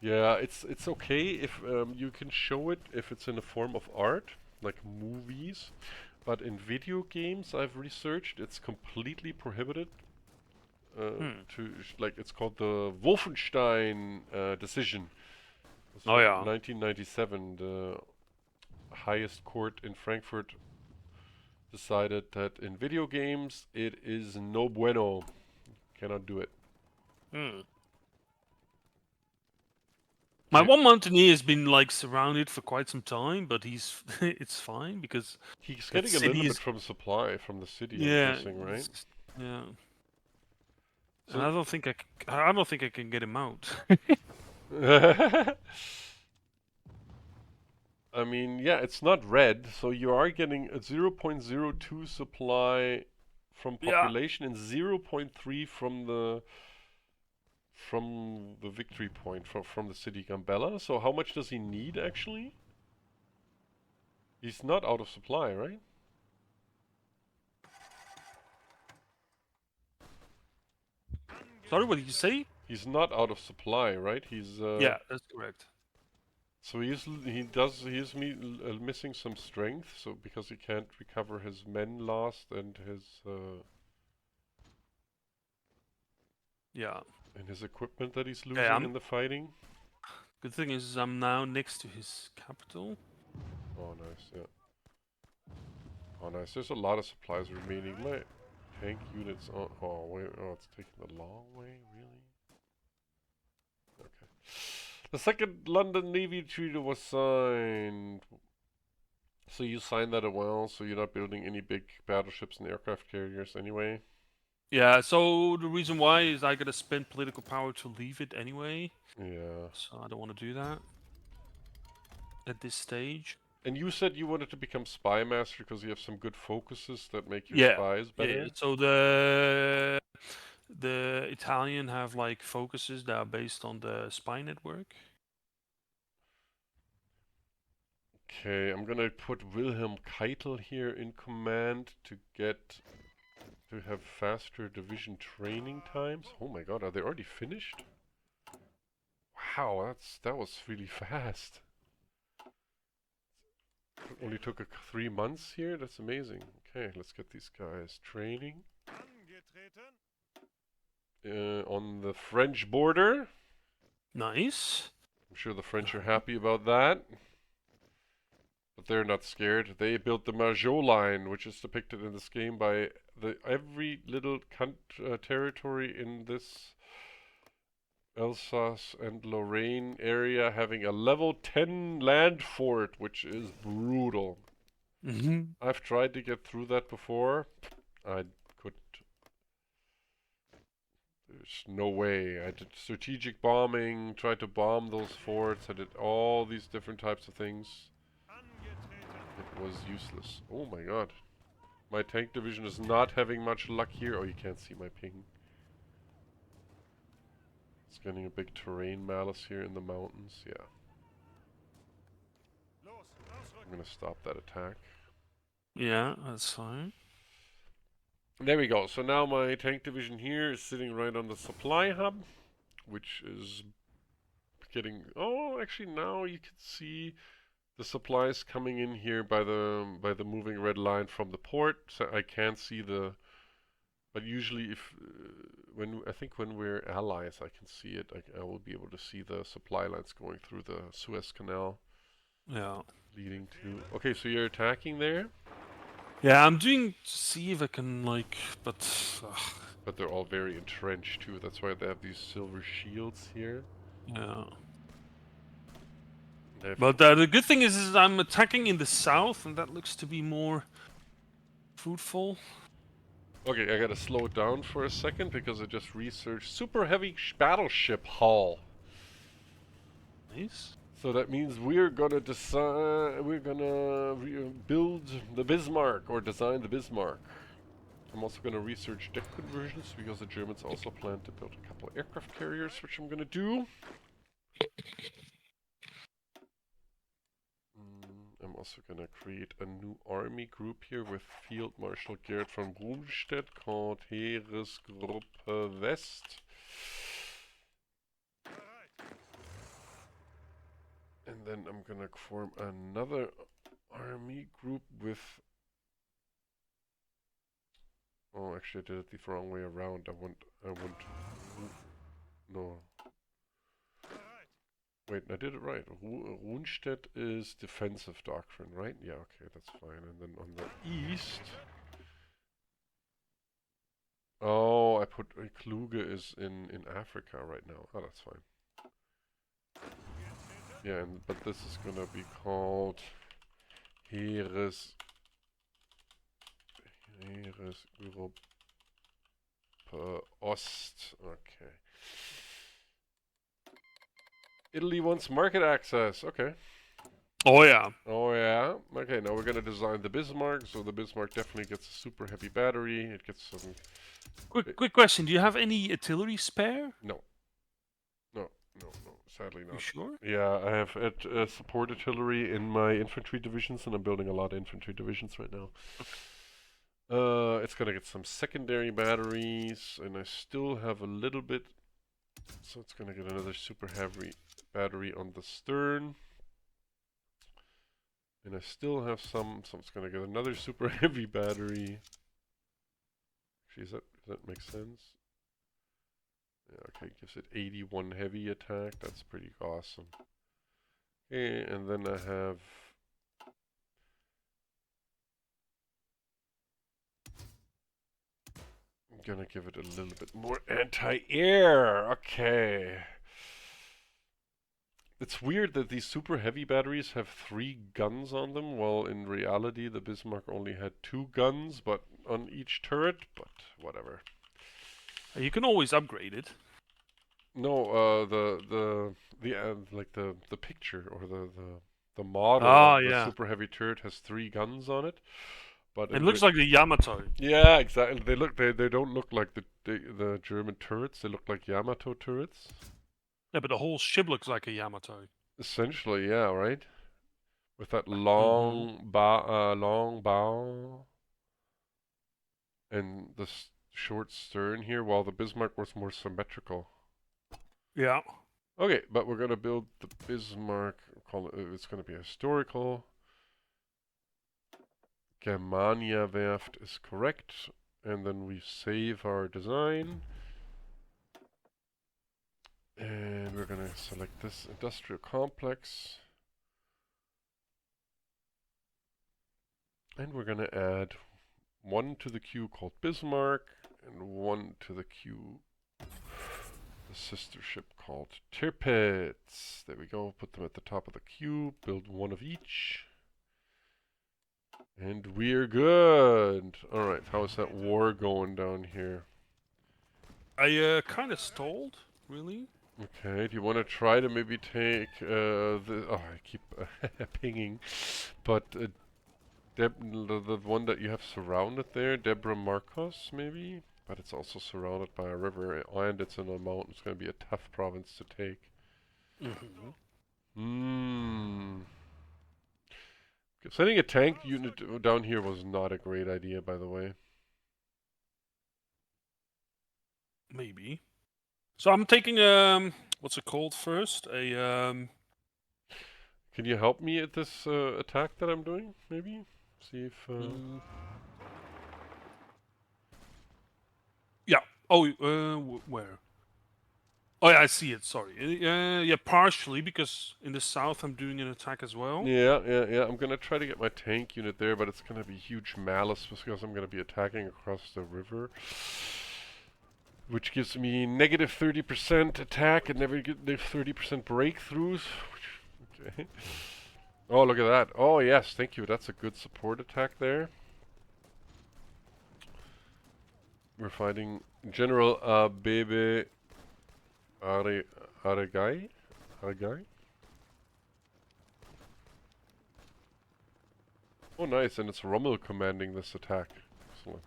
[SPEAKER 1] Yeah, it's okay if you can show it if it's in the form of art, like movies. But in video games, I've researched, it's completely prohibited. Like it's called the Wolfenstein decision. It's
[SPEAKER 2] Oh,
[SPEAKER 1] from
[SPEAKER 2] yeah.
[SPEAKER 1] 1997. The highest court in Frankfurt decided that in video games it is no bueno. Cannot do it.
[SPEAKER 2] Hmm. My
[SPEAKER 1] So
[SPEAKER 2] one mountaineer has been like surrounded for quite some time, but he's it's fine because
[SPEAKER 1] he's
[SPEAKER 2] that
[SPEAKER 1] getting a little
[SPEAKER 2] city
[SPEAKER 1] bit
[SPEAKER 2] is
[SPEAKER 1] from supply from the city, I'm
[SPEAKER 2] yeah,
[SPEAKER 1] guessing, right?
[SPEAKER 2] yeah. And
[SPEAKER 1] So
[SPEAKER 2] I don't think I can get him out.
[SPEAKER 1] I mean, yeah, it's not red, so you are getting a 0.02 supply from
[SPEAKER 2] Yeah.
[SPEAKER 1] population and 0.3 from the victory point from the city Gambella. So how much does he need actually? He's not out of supply, right?
[SPEAKER 2] Sorry, what did you say?
[SPEAKER 1] He's not out of supply, right? He's
[SPEAKER 2] Yeah, that's correct.
[SPEAKER 1] So he is missing some strength, so because he can't recover his men lost and his
[SPEAKER 2] Yeah.
[SPEAKER 1] equipment that he's
[SPEAKER 2] Okay,
[SPEAKER 1] losing in the fighting.
[SPEAKER 2] good thing is I'm now next to his capital.
[SPEAKER 1] Oh, nice, yeah. Oh, nice. There's a lot of supplies remaining. My tank units. Oh, wait. Oh, it's taking the long way. Really? Okay. The Second London Navy Treaty was signed. So you signed that as well. So you're not building any big battleships and aircraft carriers anyway.
[SPEAKER 2] Yeah, so the reason why is I gotta spend political power to leave it anyway.
[SPEAKER 1] Yeah.
[SPEAKER 2] So I don't want to do that at this stage.
[SPEAKER 1] And you said you wanted to become spy master because you have some good focuses that make your
[SPEAKER 2] Yeah.
[SPEAKER 1] spies
[SPEAKER 2] Yeah,
[SPEAKER 1] better.
[SPEAKER 2] so the Italian have like focuses that are based on the spy network.
[SPEAKER 1] Okay, I'm gonna put Wilhelm Keitel here in command to have faster division training times. Oh my god, are they already finished? Wow, that was really fast. It only took 3 months here. That's amazing. Okay, let's get these guys training. On the French border.
[SPEAKER 2] Nice.
[SPEAKER 1] I'm sure the French are happy about that. But they're not scared. They built the Maginot Line, which is depicted in this game by every little territory in this Alsace and Lorraine area having a level 10 land fort, which is brutal. I've tried to get through that before. I couldn't. There's no way. I did strategic bombing, tried to bomb those forts, I did all these different types of things. It was useless. Oh my god. My tank division is not having much luck here. Oh, you can't see my ping. It's getting a big terrain malice here in the mountains. Yeah. I'm gonna stop that attack.
[SPEAKER 2] Yeah, that's fine.
[SPEAKER 1] There we go. So now my tank division here is sitting right on the supply hub, which is getting... Oh, actually now you can see the supplies coming in here by the moving red line from the port. So I can't see the... But usually if... I think when we're allies I can see it. I will be able to see the supply lines going through the Suez Canal.
[SPEAKER 2] Yeah.
[SPEAKER 1] Leading to... Okay, so you're attacking there?
[SPEAKER 2] Yeah, I'm doing to see if I can like, but
[SPEAKER 1] But they're all very entrenched too. That's why they have these silver shields here.
[SPEAKER 2] yeah. But the good thing is I'm attacking in the south, and that looks to be more fruitful.
[SPEAKER 1] Okay, I gotta slow it down for a second because I just researched super heavy battleship hull.
[SPEAKER 2] Nice.
[SPEAKER 1] So that means we're gonna build the Bismarck or design the Bismarck. I'm also gonna research deck conversions because the Germans also plan to build a couple of aircraft carriers, which I'm gonna do. I'm also gonna create a new army group here with Field Marshal Gerd von Brunstedt called Heeresgruppe West. And then I'm gonna form another army group with... Oh, actually I did it the wrong way around. No. Wait, I did it right. Rundstedt is defensive doctrine, right? Yeah, okay, that's fine. And then on the east... Oh, I put... Kluge is in Africa right now. Oh, that's fine. Yeah, but this is gonna be called Heeresgruppe Ost. Okay. Italy wants market access. Okay.
[SPEAKER 2] Oh yeah.
[SPEAKER 1] Oh yeah. Okay, now we're gonna design the Bismarck. So the Bismarck definitely gets a super heavy battery. It gets some...
[SPEAKER 2] Quick question. Do you have any artillery spare?
[SPEAKER 1] No. Sadly not.
[SPEAKER 2] You sure?
[SPEAKER 1] Yeah, I have support artillery in my infantry divisions, and I'm building a lot of infantry divisions right now. It's gonna get some secondary batteries, and I still have a little bit, so it's gonna get another super heavy battery on the stern. And I still have some, so I'm just gonna get another super heavy battery. Actually, does that make sense? Yeah, okay, gives it 81 heavy attack. That's pretty awesome. Okay, and then I have... I'm gonna give it a little bit more anti-air. Okay. It's weird that these super heavy batteries have 3 guns on them, while in reality the Bismarck only had 2 guns, but on each turret. But whatever.
[SPEAKER 2] You can always upgrade it.
[SPEAKER 1] No, like the picture or the model
[SPEAKER 2] Ah,
[SPEAKER 1] of the
[SPEAKER 2] yeah.
[SPEAKER 1] super heavy turret has 3 guns on it. But
[SPEAKER 2] It looks like the Yamato.
[SPEAKER 1] yeah, exactly. They don't look like the German turrets. They look like Yamato turrets.
[SPEAKER 2] Yeah, but the whole ship looks like a Yamato.
[SPEAKER 1] Essentially, yeah, right. With that
[SPEAKER 2] Mm-hmm.
[SPEAKER 1] long bow, and the short stern here, while the Bismarck was more symmetrical.
[SPEAKER 2] Yeah.
[SPEAKER 1] Okay, but we're gonna build the Bismarck. Call it. It's gonna be historical. Germania Werft is correct, and then we save our design. And we're gonna select this industrial complex. And we're gonna add 1 to the queue called Bismarck, and 1 to the queue, the sister ship called Tirpitz. There we go, put them at the top of the queue, build 1 of each. And we're good. Alright, how is that war going down here?
[SPEAKER 2] I kind of stalled, really.
[SPEAKER 1] Okay, do you want to try to maybe take the... Oh, I keep pinging. But the one that you have surrounded there, Deborah Marcos, maybe? But it's also surrounded by a river, and it's in a mountain. It's going to be a tough province to take.
[SPEAKER 2] Mm-hmm.
[SPEAKER 1] Sending a tank unit down here was not a great idea, by the way.
[SPEAKER 2] Maybe. So I'm taking what's it called first? A
[SPEAKER 1] Can you help me at this attack that I'm doing, maybe? See if...
[SPEAKER 2] Yeah. Oh, where? Oh, yeah, I see it. Sorry. Yeah, partially because in the south I'm doing an attack as well.
[SPEAKER 1] Yeah. I'm gonna try to get my tank unit there, but it's gonna be huge malice because I'm gonna be attacking across the river. Which gives me negative 30% attack and negative 30% breakthroughs. Okay. Oh, look at that. Oh, yes, thank you. That's a good support attack there. We're fighting General Bebe Aragai. Oh, nice, and it's Rommel commanding this attack. Excellent.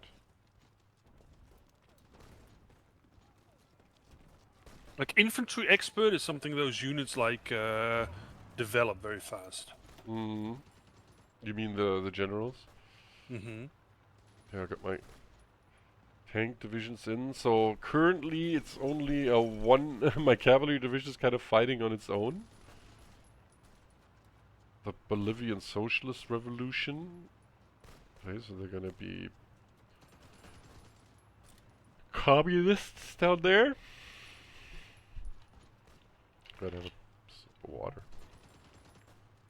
[SPEAKER 2] Like infantry expert is something those units like develop very fast.
[SPEAKER 1] You mean the generals?
[SPEAKER 2] Mm-hmm.
[SPEAKER 1] Yeah, I got my tank divisions in. So currently it's only a one. My cavalry division is kind of fighting on its own. The Bolivian Socialist Revolution. Okay, so they're gonna be communists down there. Gotta have a sip of water.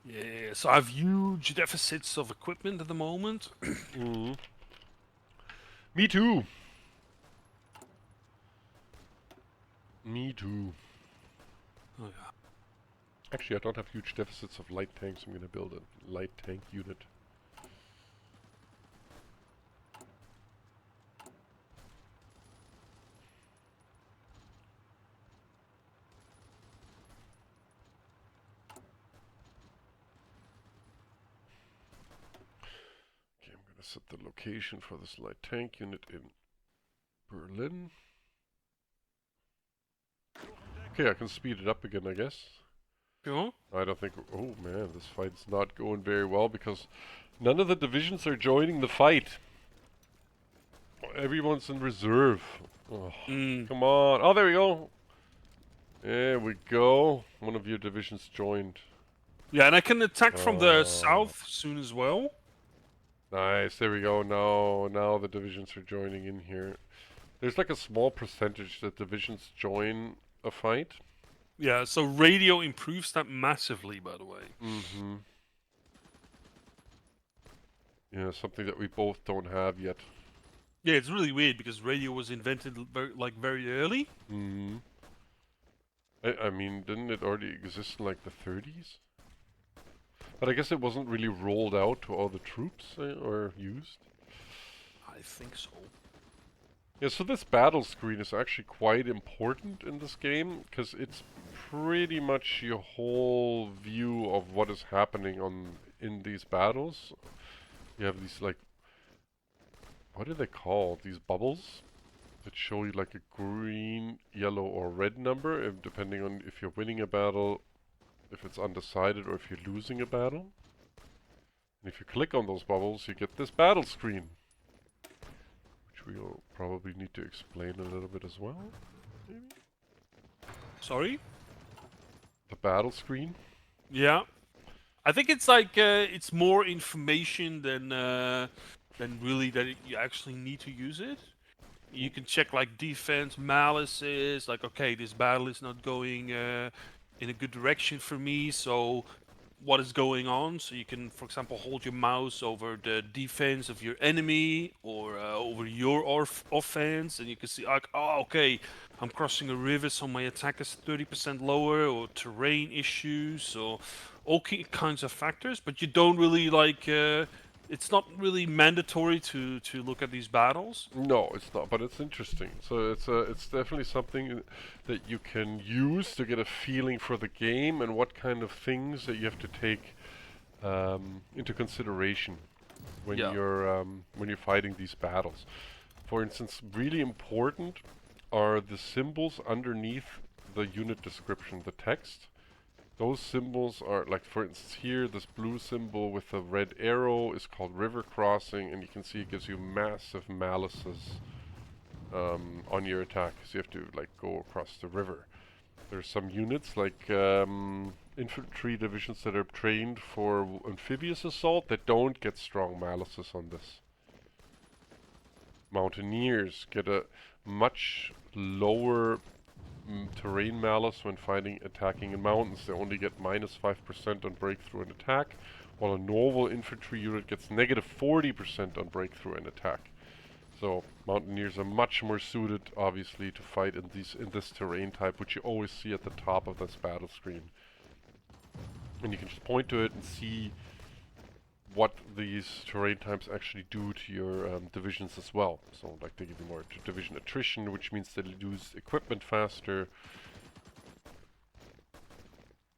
[SPEAKER 2] Yeah, so I have huge deficits of equipment at the moment.
[SPEAKER 1] Me too. Me too.
[SPEAKER 2] Oh yeah.
[SPEAKER 1] Actually, I don't have huge deficits of light tanks. I'm gonna build a light tank unit. Okay, I'm gonna set the location for this light tank unit in Berlin. Okay, I can speed it up again, I guess.
[SPEAKER 2] Sure.
[SPEAKER 1] I don't think... Oh man, this fight's not going very well because none of the divisions are joining the fight. Everyone's in reserve. Oh, come on. Oh, there we go. There we go. One of your divisions joined.
[SPEAKER 2] Yeah, and I can attack from the
[SPEAKER 1] Oh,
[SPEAKER 2] south soon as well.
[SPEAKER 1] nice. There we go. Now the divisions are joining in here. There's like a small percentage that divisions join a fight.
[SPEAKER 2] Yeah, so radio improves that massively, by the way.
[SPEAKER 1] Mm-hmm. Yeah, something that we both don't have yet.
[SPEAKER 2] Yeah, it's really weird because radio was invented very early.
[SPEAKER 1] Mm-hmm. I mean, didn't it already exist in like the 30s? But I guess it wasn't really rolled out to all the troops or used.
[SPEAKER 2] I think so.
[SPEAKER 1] Yeah, so this battle screen is actually quite important in this game because it's pretty much your whole view of what is happening in these battles. You have these like, what are they called? These bubbles that show you like a green, yellow, or red number, depending on if you're winning a battle, if it's undecided, or if you're losing a battle. And if you click on those bubbles, you get this battle screen, which we'll probably need to explain a little bit as well. Maybe?
[SPEAKER 2] Sorry?
[SPEAKER 1] The battle screen.
[SPEAKER 2] Yeah. I think it's like it's more information than really that you actually need to use it. You can check like defense, malices, like okay, this battle is not going in a good direction for me, so what is going on? So you can, for example, hold your mouse over the defense of your enemy or over your offense, and you can see like, oh, okay, I'm crossing a river, so my attack is 30% lower, or terrain issues, so all kinds of factors. But you don't really like. It's not really mandatory to look at these battles.
[SPEAKER 1] No, it's not, but it's interesting. So it's definitely something that you can use to get a feeling for the game and what kind of things that you have to take into consideration when
[SPEAKER 2] Yeah.
[SPEAKER 1] you're fighting these battles. For instance, really important are the symbols underneath the unit description, the text. Those symbols are, like for instance here, this blue symbol with the red arrow is called river crossing, and you can see it gives you massive malices on your attack, so you have to like go across the river. There's some units like infantry divisions that are trained for amphibious assault that don't get strong malices on this. Mountaineers get a much lower terrain malice when attacking in mountains. They only get minus 5% on breakthrough and attack, while a naval infantry unit gets negative 40% on breakthrough and attack. So mountaineers are much more suited, obviously, to fight in this terrain type, which you always see at the top of this battle screen. And you can just point to it and see what these terrain types actually do to your divisions as well. So like they give you more division attrition, which means they lose equipment faster.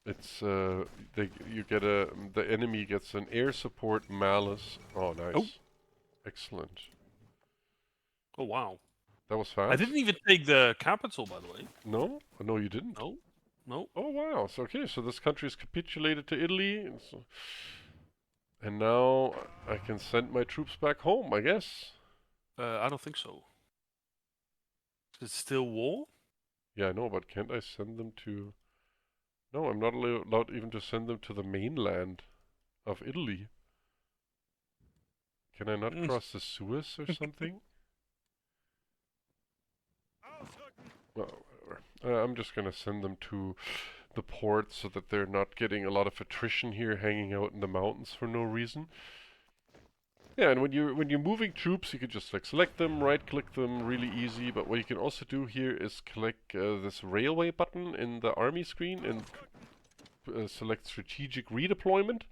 [SPEAKER 1] It's the enemy gets an air support malice. Oh, nice.
[SPEAKER 2] Oh.
[SPEAKER 1] Excellent.
[SPEAKER 2] Oh wow.
[SPEAKER 1] That was fast.
[SPEAKER 2] I didn't even take the capital, by the way.
[SPEAKER 1] No? Oh, no, you didn't.
[SPEAKER 2] No. No.
[SPEAKER 1] Oh wow. So okay, so this country is capitulated to Italy, and now I can send my troops back home, I guess.
[SPEAKER 2] I don't think so. It's still war?
[SPEAKER 1] Yeah, I know, but can't I send them to... No, I'm not allowed even to send them to the mainland of Italy. Can I not cross the Suez or something? Well, whatever. I'm just gonna send them to the port so that they're not getting a lot of attrition here, hanging out in the mountains for no reason. Yeah, and when you're moving troops, you can just like select them, right-click them, really easy. But what you can also do here is click this railway button in the army screen and select strategic redeployment.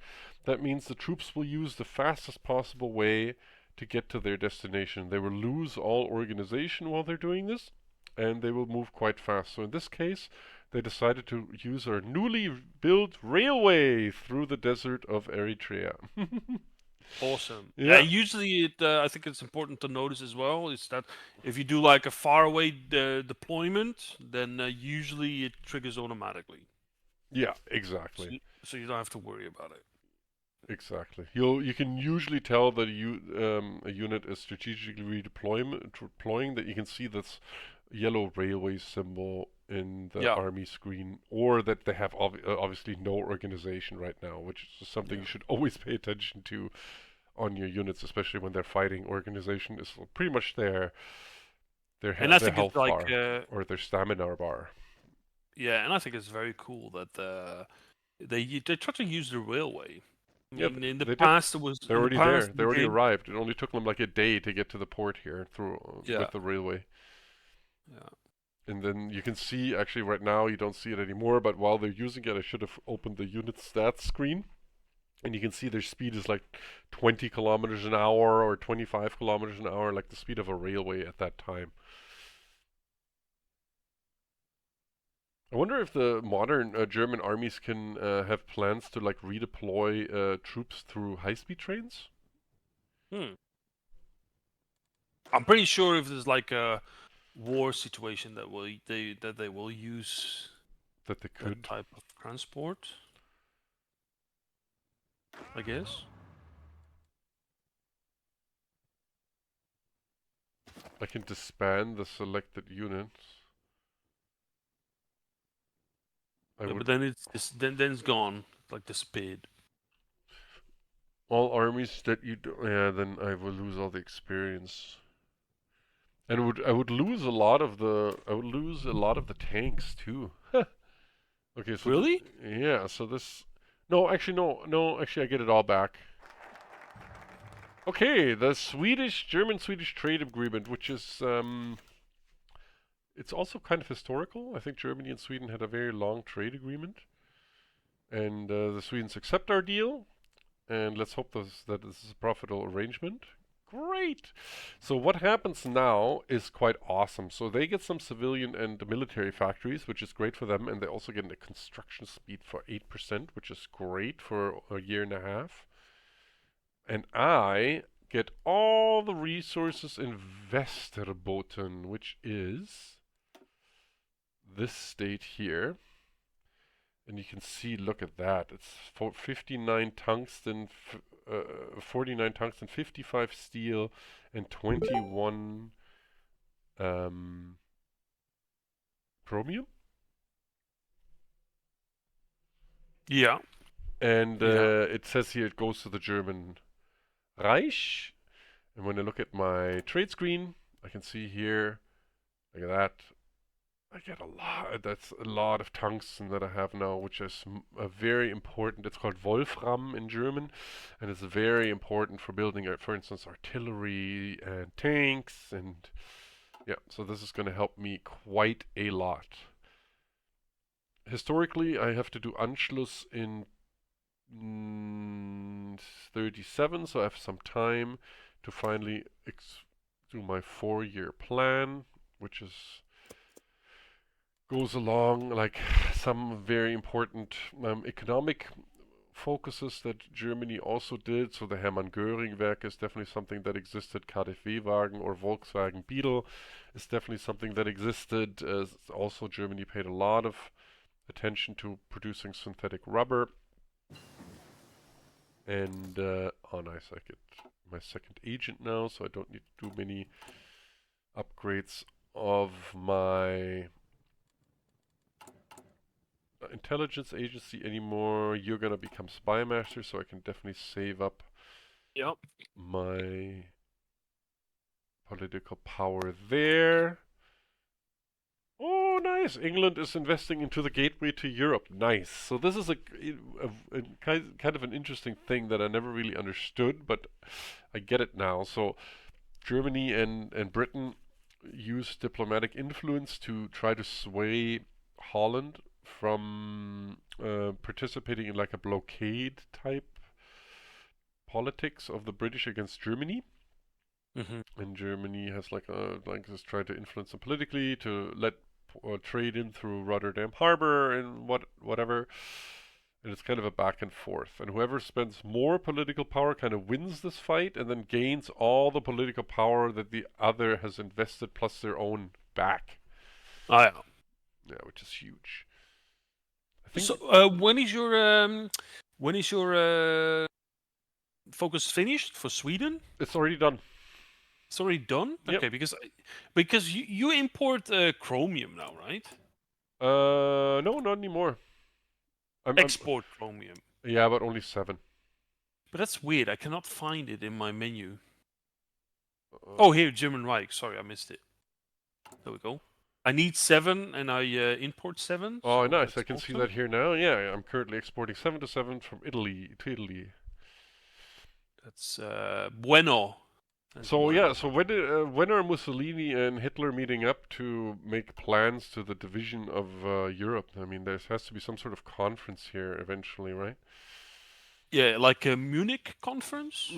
[SPEAKER 1] That means the troops will use the fastest possible way to get to their destination. They will lose all organization while they're doing this, and they will move quite fast. So in this case, they decided to use our newly built railway through the desert of Eritrea.
[SPEAKER 2] Awesome.
[SPEAKER 1] Yeah.
[SPEAKER 2] Usually, I think it's important to notice as well is that if you do like a faraway deployment, then usually it triggers automatically.
[SPEAKER 1] Yeah, exactly.
[SPEAKER 2] So you don't have to worry about it.
[SPEAKER 1] Exactly. You can usually tell that a unit is strategically deploying, that you can see this yellow railway symbol in the
[SPEAKER 2] Yeah.
[SPEAKER 1] army screen, or that they have obviously no organization right now, which is something you should always pay attention to on your units, especially when they're fighting. Organization is pretty much
[SPEAKER 2] And I
[SPEAKER 1] their
[SPEAKER 2] think it's
[SPEAKER 1] health
[SPEAKER 2] like,
[SPEAKER 1] bar or their stamina bar.
[SPEAKER 2] yeah, and I think it's very cool that they try to use the railway. I
[SPEAKER 1] Yeah,
[SPEAKER 2] mean, in the
[SPEAKER 1] they did.
[SPEAKER 2] past it was
[SPEAKER 1] They're
[SPEAKER 2] in the
[SPEAKER 1] already there.
[SPEAKER 2] past
[SPEAKER 1] They
[SPEAKER 2] the
[SPEAKER 1] already
[SPEAKER 2] game.
[SPEAKER 1] arrived. It only took them like a day to get to the port here through
[SPEAKER 2] Yeah.
[SPEAKER 1] with the railway.
[SPEAKER 2] Yeah.
[SPEAKER 1] And then you can see, actually right now you don't see it anymore, but while they're using it, I should have opened the unit stats screen. And you can see their speed is like 20 kilometers an hour or 25 kilometers an hour, like the speed of a railway at that time. I wonder if the modern German armies can have plans to like redeploy troops through high-speed trains.
[SPEAKER 2] I'm pretty sure if there's like a war situation that they will use
[SPEAKER 1] That they
[SPEAKER 2] that
[SPEAKER 1] could.
[SPEAKER 2] type of transport, I guess.
[SPEAKER 1] I can disband the selected units.
[SPEAKER 2] But then then it's gone, like the speed.
[SPEAKER 1] All armies that you do, yeah, then I will lose all the experience. And I would lose a lot of the tanks too. Okay, so
[SPEAKER 2] Really?
[SPEAKER 1] yeah, so this no, actually no, actually I get it all back. Okay, the German-Swedish trade agreement, which is it's also kind of historical. I think Germany and Sweden had a very long trade agreement, and the Swedes accept our deal, and let's hope that this is a profitable arrangement. Great. So what happens now is quite awesome. So they get some civilian and military factories, which is great for them, and they also get a construction speed for 8%, which is great for a year and a half. And I get all the resources in Västerbotten, which is this state here. And you can see, look at that. It's 59 tungsten, 49 tungsten, 55 steel, and 21 chromium.
[SPEAKER 2] Yeah.
[SPEAKER 1] And
[SPEAKER 2] Yeah.
[SPEAKER 1] it says here it goes to the German Reich. And when I look at my trade screen, I can see here, look at that. I get a lot. That's a lot of tungsten that I have now, which is a very important. It's called Wolfram in German, and it's very important for building, for instance, artillery and tanks. And yeah, so this is going to help me quite a lot. Historically, I have to do Anschluss in 37, so I have some time to finally do my 4-year plan, which is goes along like some very important economic focuses that Germany also did. So the Hermann-Göring-Werk is definitely something that existed. KfW-Wagen or Volkswagen Beetle is definitely something that existed. Also, Germany paid a lot of attention to producing synthetic rubber. And oh nice, I get my second agent now, so I don't need to do many upgrades of my intelligence agency anymore. You're gonna become spy master, so I can definitely save up my political power there. Oh, nice! England is investing into the gateway to Europe. Nice. So this is a kind of an interesting thing that I never really understood, but I get it now. So Germany and Britain use diplomatic influence to try to sway Holland from participating in like a blockade type politics of the British against Germany. And Germany has like just tried to influence them politically to let trade in through Rotterdam Harbor and whatever. And it's kind of a back and forth. And whoever spends more political power kind of wins this fight and then gains all the political power that the other has invested plus their own back.
[SPEAKER 2] Oh, yeah.
[SPEAKER 1] Yeah, which is huge. I think
[SPEAKER 2] So when is your focus finished for Sweden?
[SPEAKER 1] it's already done.
[SPEAKER 2] It's already done.
[SPEAKER 1] Yep.
[SPEAKER 2] Okay, because you import chromium now, right?
[SPEAKER 1] No, not anymore.
[SPEAKER 2] Export chromium.
[SPEAKER 1] Yeah, but only 7.
[SPEAKER 2] But that's weird. I cannot find it in my menu.
[SPEAKER 1] Uh,
[SPEAKER 2] Oh, here, German Reich. Sorry, I missed it. There we go. I need 7, and I import 7.
[SPEAKER 1] Oh,
[SPEAKER 2] So
[SPEAKER 1] nice.
[SPEAKER 2] that's
[SPEAKER 1] I can see
[SPEAKER 2] awesome.
[SPEAKER 1] that here now. Yeah, I'm currently exporting 7 to 7 from Italy to Italy.
[SPEAKER 2] That's bueno. That's
[SPEAKER 1] So
[SPEAKER 2] bueno.
[SPEAKER 1] yeah, so when are Mussolini and Hitler meeting up to make plans to the division of Europe? I mean, there has to be some sort of conference here eventually, right?
[SPEAKER 2] Yeah, like a Munich conference.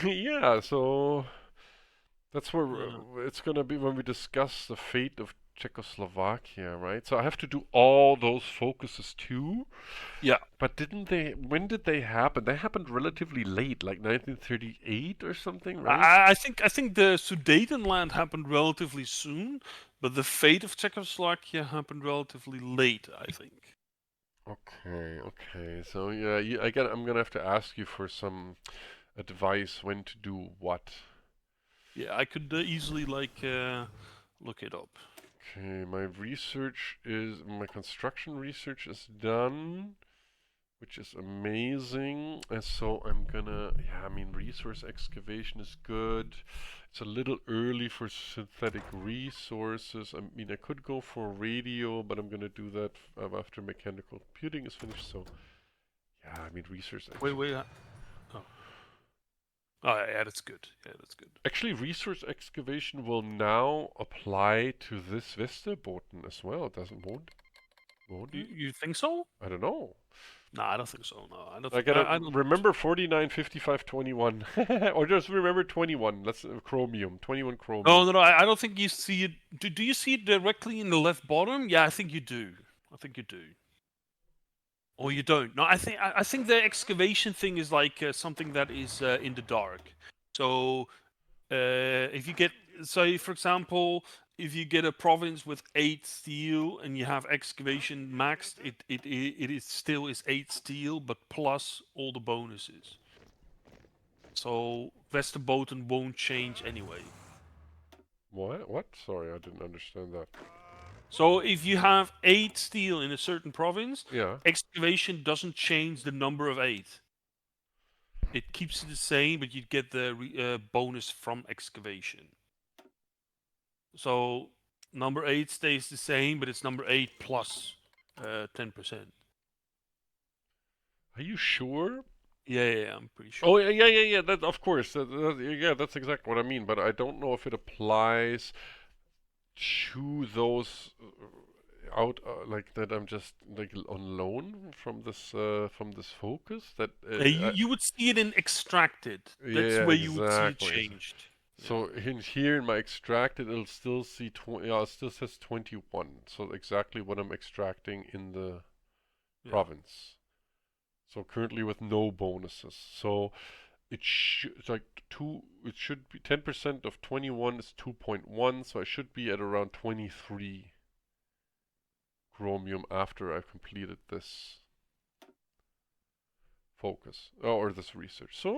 [SPEAKER 1] Yeah, so that's where
[SPEAKER 2] Yeah.
[SPEAKER 1] it's gonna be when we discuss the fate of Czechoslovakia, right? So I have to do all those focuses too.
[SPEAKER 2] Yeah.
[SPEAKER 1] But didn't they? When did they happen? They happened relatively late, like 1938 or something, right?
[SPEAKER 2] I think the Sudetenland happened relatively soon, but the fate of Czechoslovakia happened relatively late, I think.
[SPEAKER 1] Okay, okay. So yeah, I'm gonna have to ask you for some advice when to do what.
[SPEAKER 2] Yeah, I could easily look it up.
[SPEAKER 1] Okay, my construction research is done, which is amazing. And so yeah, I mean, resource excavation is good. It's a little early for synthetic resources. I mean, I could go for radio, but I'm gonna do that after mechanical computing is finished. So, yeah, I mean,
[SPEAKER 2] Wait. Oh. Oh, yeah, that's good. Yeah, that's good.
[SPEAKER 1] Actually, resource excavation will now apply to this Westerboten as well. It doesn't won't it?
[SPEAKER 2] You think so?
[SPEAKER 1] I don't know.
[SPEAKER 2] No, I don't think so. No, I don't
[SPEAKER 1] I
[SPEAKER 2] think.
[SPEAKER 1] gotta
[SPEAKER 2] I don't think so.
[SPEAKER 1] remember 49, 55, 21. Or just remember 21. Let's chromium. 21 chromium.
[SPEAKER 2] No. I don't think you see it. Do you see it directly in the left bottom? Yeah, I think you do. I think you do. Or you don't. No, I think the excavation thing is like something that is in the dark. So if you get, say for example, if you get a province with 8 steel and you have excavation maxed, it is still is 8 steel, but plus all the bonuses. So Westerboten won't change anyway.
[SPEAKER 1] What? What? Sorry, I didn't understand that.
[SPEAKER 2] So if you have 8 steel in a certain province,
[SPEAKER 1] Yeah.
[SPEAKER 2] excavation doesn't change the number of 8. It keeps it the same, but you get the bonus from excavation. So number 8 stays the same, but it's number 8 plus 10%.
[SPEAKER 1] Are you sure?
[SPEAKER 2] Yeah, I'm pretty sure.
[SPEAKER 1] Oh yeah. That of course. Yeah, that's exactly what I mean. But I don't know if it applies to those out like that. I'm just like on loan from this focus. That
[SPEAKER 2] You would see it in extracted. That's
[SPEAKER 1] yeah,
[SPEAKER 2] where you would see it
[SPEAKER 1] exactly.
[SPEAKER 2] changed.
[SPEAKER 1] So in here in my extracted, it'll still see 20. Yeah, it still says 21. So exactly what I'm extracting in the province. So currently with no bonuses. So it's like two. It should be 10% of 21 is 2.1. So I should be at around 23 chromium after I've completed this focus or this research. So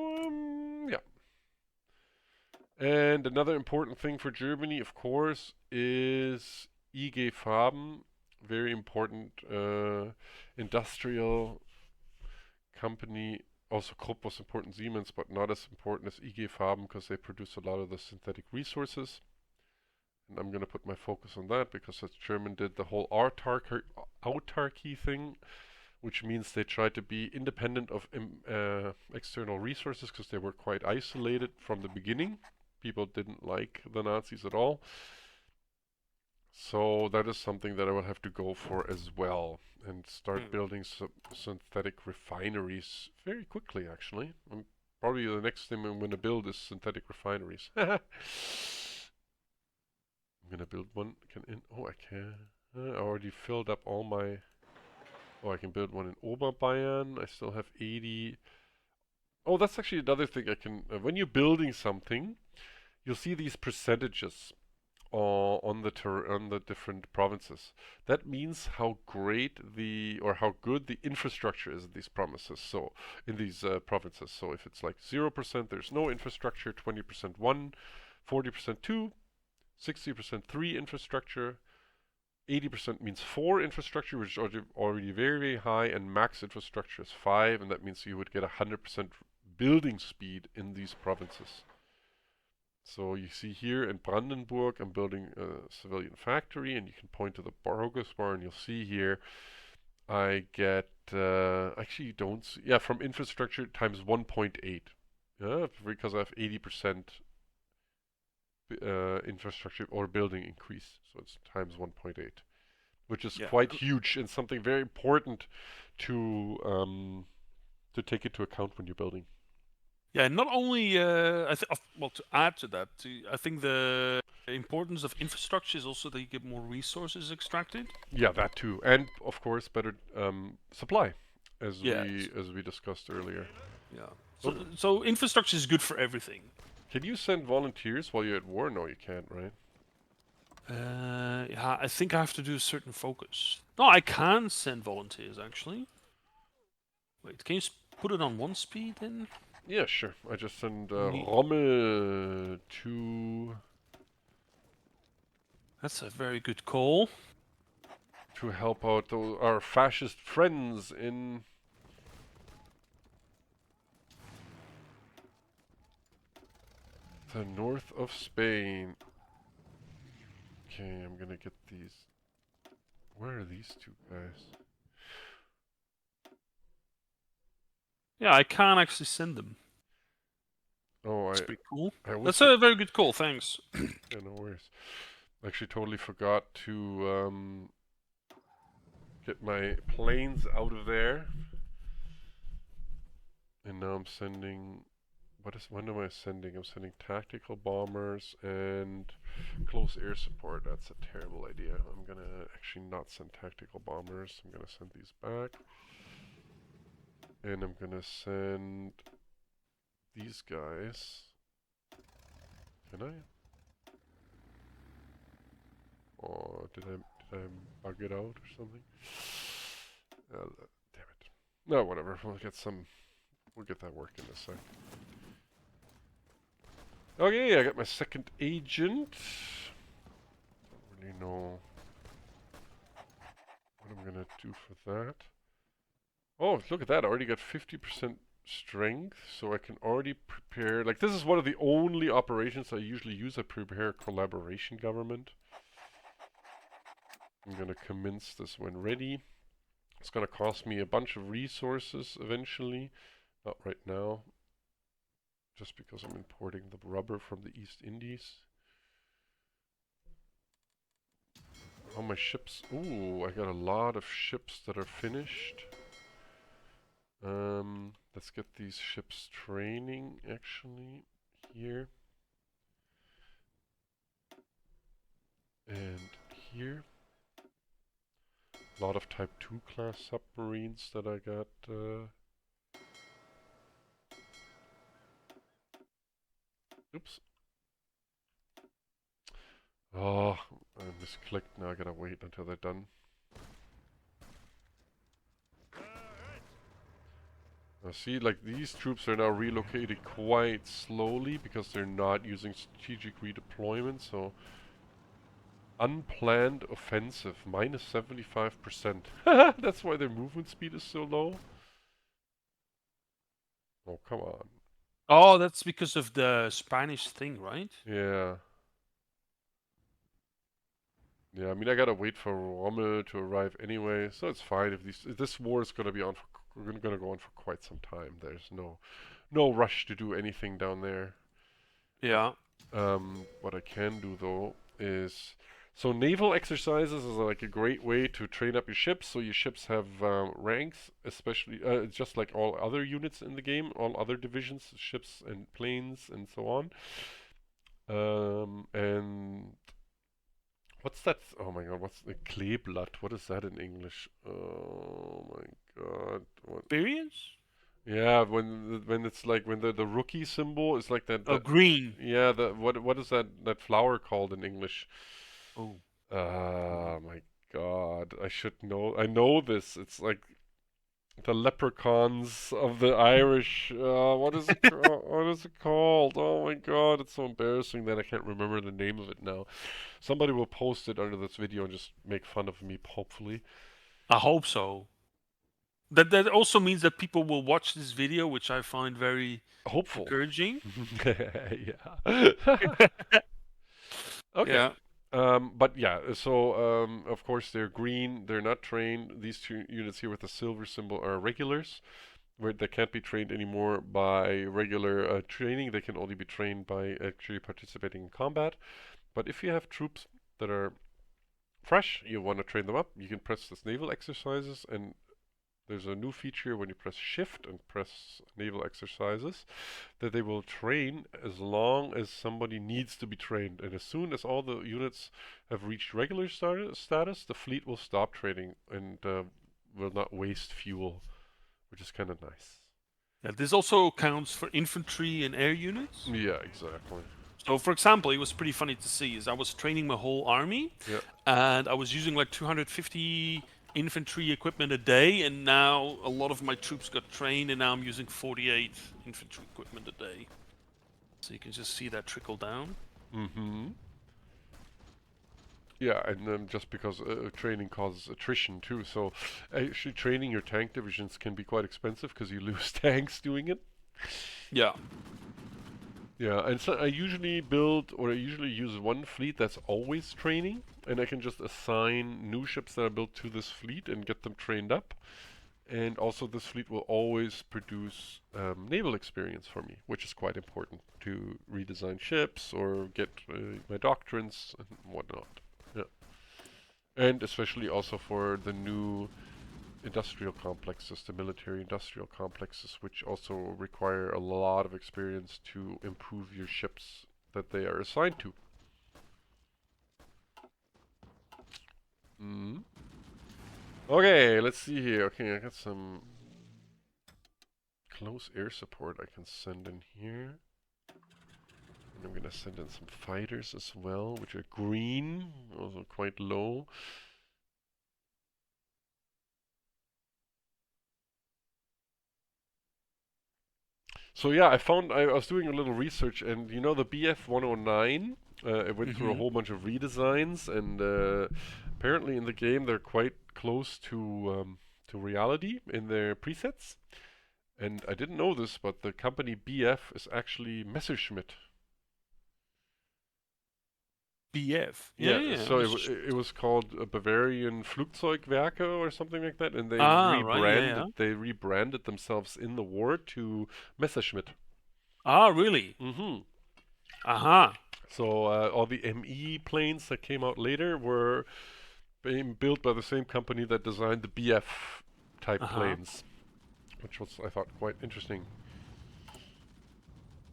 [SPEAKER 1] yeah. And another important thing for Germany, of course, is IG Farben, very important industrial company. Also, Krupp was important, Siemens, but not as important as IG Farben because they produce a lot of the synthetic resources. And I'm going to put my focus on that because as German did the whole autarky thing, which means they tried to be independent of external resources because they were quite isolated from the beginning. People didn't like the Nazis at all. So that is something that I will have to go for as well and start building synthetic refineries very quickly, actually. Probably the next thing I'm going to build is synthetic refineries. I'm going to build one. I can. I already filled up all my... Oh, I can build one in Oberbayern. I still have 80... Oh, that's actually another thing I can... when you're building something, you'll see these percentages on the different provinces. That means how great how good the infrastructure is in these provinces. So in these provinces. So if it's like 0%, there's no infrastructure. 20% 1, 40% 2, 60% 3 infrastructure, 80% means 4 infrastructure, which is already very, very high, and max infrastructure is 5, and that means you would get 100% building speed in these provinces. So you see here in Brandenburg, I'm building a civilian factory, and you can point to the progress bar, and you'll see here I get, actually you don't see, yeah, from infrastructure times 1.8. Yeah, because I have 80% infrastructure or building increase, so it's times 1.8, which is
[SPEAKER 2] Yeah.
[SPEAKER 1] quite huge and something very important to take into account when you're building.
[SPEAKER 2] Yeah, not only well, to add to that, I think the importance of infrastructure is also that you get more resources extracted.
[SPEAKER 1] Yeah, that too, and of course better supply, as
[SPEAKER 2] Yes.
[SPEAKER 1] we discussed earlier.
[SPEAKER 2] Yeah. So infrastructure is good for everything.
[SPEAKER 1] Can you send volunteers while you're at war? No, you can't, right?
[SPEAKER 2] Yeah, I think I have to do a certain focus. No, I can send volunteers actually. Wait, can you put it on 1 speed then?
[SPEAKER 1] Yeah, sure. I just send
[SPEAKER 2] Neat.
[SPEAKER 1] Rommel to
[SPEAKER 2] That's a very good call.
[SPEAKER 1] help out our fascist friends in the north of Spain. Okay, I'm gonna get these. Where are these two guys?
[SPEAKER 2] Yeah, I can actually send them.
[SPEAKER 1] Oh,
[SPEAKER 2] That's pretty cool.
[SPEAKER 1] I always
[SPEAKER 2] That's a very good call, thanks.
[SPEAKER 1] yeah, no worries. I actually totally forgot to get my planes out of there. And now I'm sending. When am I sending? I'm sending tactical bombers and close air support. That's a terrible idea. I'm gonna actually not send tactical bombers. I'm gonna send these back. And I'm gonna send these guys. Can I? Oh, did I bug it out or something? Damn it. No, whatever. We'll get that working in a sec. Okay, I got my second agent. Don't really know what I'm gonna do for that. Oh, look at that. I already got 50% strength, so I can already prepare. Like, this is one of the only operations I usually use. I prepare collaboration government. I'm gonna commence this when ready. It's gonna cost me a bunch of resources eventually. Not right now. Just because I'm importing the rubber from the East Indies. All my ships. Ooh, I got a lot of ships that are finished. Let's get these ships training actually here. And here. A lot of Type 2 class submarines that I got. Oops. Oh, I misclicked. Now I gotta wait until they're done. See, like these troops are now relocated quite slowly because they're not using strategic redeployment, so unplanned offensive, minus 75%. That's why their movement speed is so low. Oh, come on.
[SPEAKER 2] Oh, that's because of the Spanish thing, right?
[SPEAKER 1] Yeah. Yeah, I mean, I gotta wait for Rommel to arrive anyway, so it's fine if this war is gonna be on for, we're gonna go on for quite some time. There's no rush to do anything down there.
[SPEAKER 2] Yeah.
[SPEAKER 1] What I can do though is, so naval exercises is like a great way to train up your ships. So your ships have ranks, especially just like all other units in the game, all other divisions, ships and planes and so on. And what's that? Oh my god, what's the Kleeblatt? What is that in English? Oh my god. What?
[SPEAKER 2] Experience?
[SPEAKER 1] Yeah, when it's like when the rookie symbol is like that.
[SPEAKER 2] Oh, green.
[SPEAKER 1] Yeah, what is that flower called in English?
[SPEAKER 2] Oh.
[SPEAKER 1] My god, I should know. I know this. It's like the leprechauns of the Irish. What is it? What is it called? Oh my God, it's so embarrassing that I can't remember the name of it now. Somebody will post it under this video and just make fun of me, hopefully.
[SPEAKER 2] I hope so. That also means that people will watch this video, which I find very
[SPEAKER 1] Hopeful.
[SPEAKER 2] encouraging.
[SPEAKER 1] Yeah. Okay.
[SPEAKER 2] Yeah.
[SPEAKER 1] But yeah, so of course they're green, they're not trained. These two units here with the silver symbol are regulars, where they can't be trained anymore by regular training. They can only be trained by actually participating in combat. But if you have troops that are fresh, you want to train them up, you can press this naval exercises, and there's a new feature when you press shift and press naval exercises that they will train as long as somebody needs to be trained. And as soon as all the units have reached regular status, the fleet will stop training and will not waste fuel, which is kind of nice.
[SPEAKER 2] Yeah, this also counts for infantry and air units.
[SPEAKER 1] Yeah, exactly.
[SPEAKER 2] So, for example, it was pretty funny to see is I was training my whole army,
[SPEAKER 1] Yeah.
[SPEAKER 2] and I was using like 250 infantry equipment a day, and now a lot of my troops got trained, and now I'm using 48 infantry equipment a day. So you can just see that trickle down.
[SPEAKER 1] Mm-hmm. Yeah, and just because training causes attrition too, so actually training your tank divisions can be quite expensive because you lose tanks doing it.
[SPEAKER 2] Yeah.
[SPEAKER 1] Yeah, and so I usually build, or I usually use one fleet that's always training, and I can just assign new ships that are built to this fleet and get them trained up. And also this fleet will always produce naval experience for me, which is quite important to redesign ships or get my doctrines and whatnot. Yeah. And especially also for the new industrial complexes, the military industrial complexes, which also require a lot of experience to improve your ships that they are assigned to. Mm. Okay, let's see here. Okay, I got some close air support I can send in here. And I'm gonna send in some fighters as well, which are green, also quite low. So yeah, I was doing a little research, and you know the BF-109, it went through a whole bunch of redesigns, and apparently in the game they're quite close to reality in their presets. And I didn't know this, but the company BF is actually Messerschmitt.
[SPEAKER 2] BF.
[SPEAKER 1] Yeah, so it was called Bavarian Flugzeugwerke or something like that, and they
[SPEAKER 2] Right,
[SPEAKER 1] they rebranded themselves in the war to Messerschmitt.
[SPEAKER 2] Ah, really?
[SPEAKER 1] Mm-hmm.
[SPEAKER 2] Uh-huh.
[SPEAKER 1] So all the ME planes that came out later were being built by the same company that designed the BF type planes, which was, I thought, quite interesting.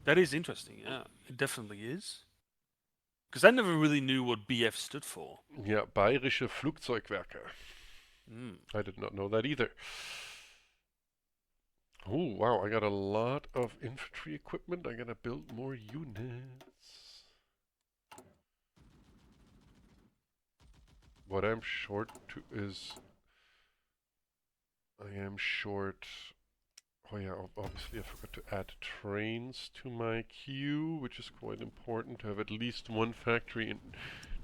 [SPEAKER 2] That is interesting, yeah. It definitely is. Because I never really knew what BF stood for.
[SPEAKER 1] Yeah, Bayerische Flugzeugwerke. I did not know that either. Oh, wow, I got a lot of infantry equipment. I gotta build more units. What I'm short to is... I am short... Oh yeah, obviously I forgot to add trains to my queue, which is quite important to have at least one factory in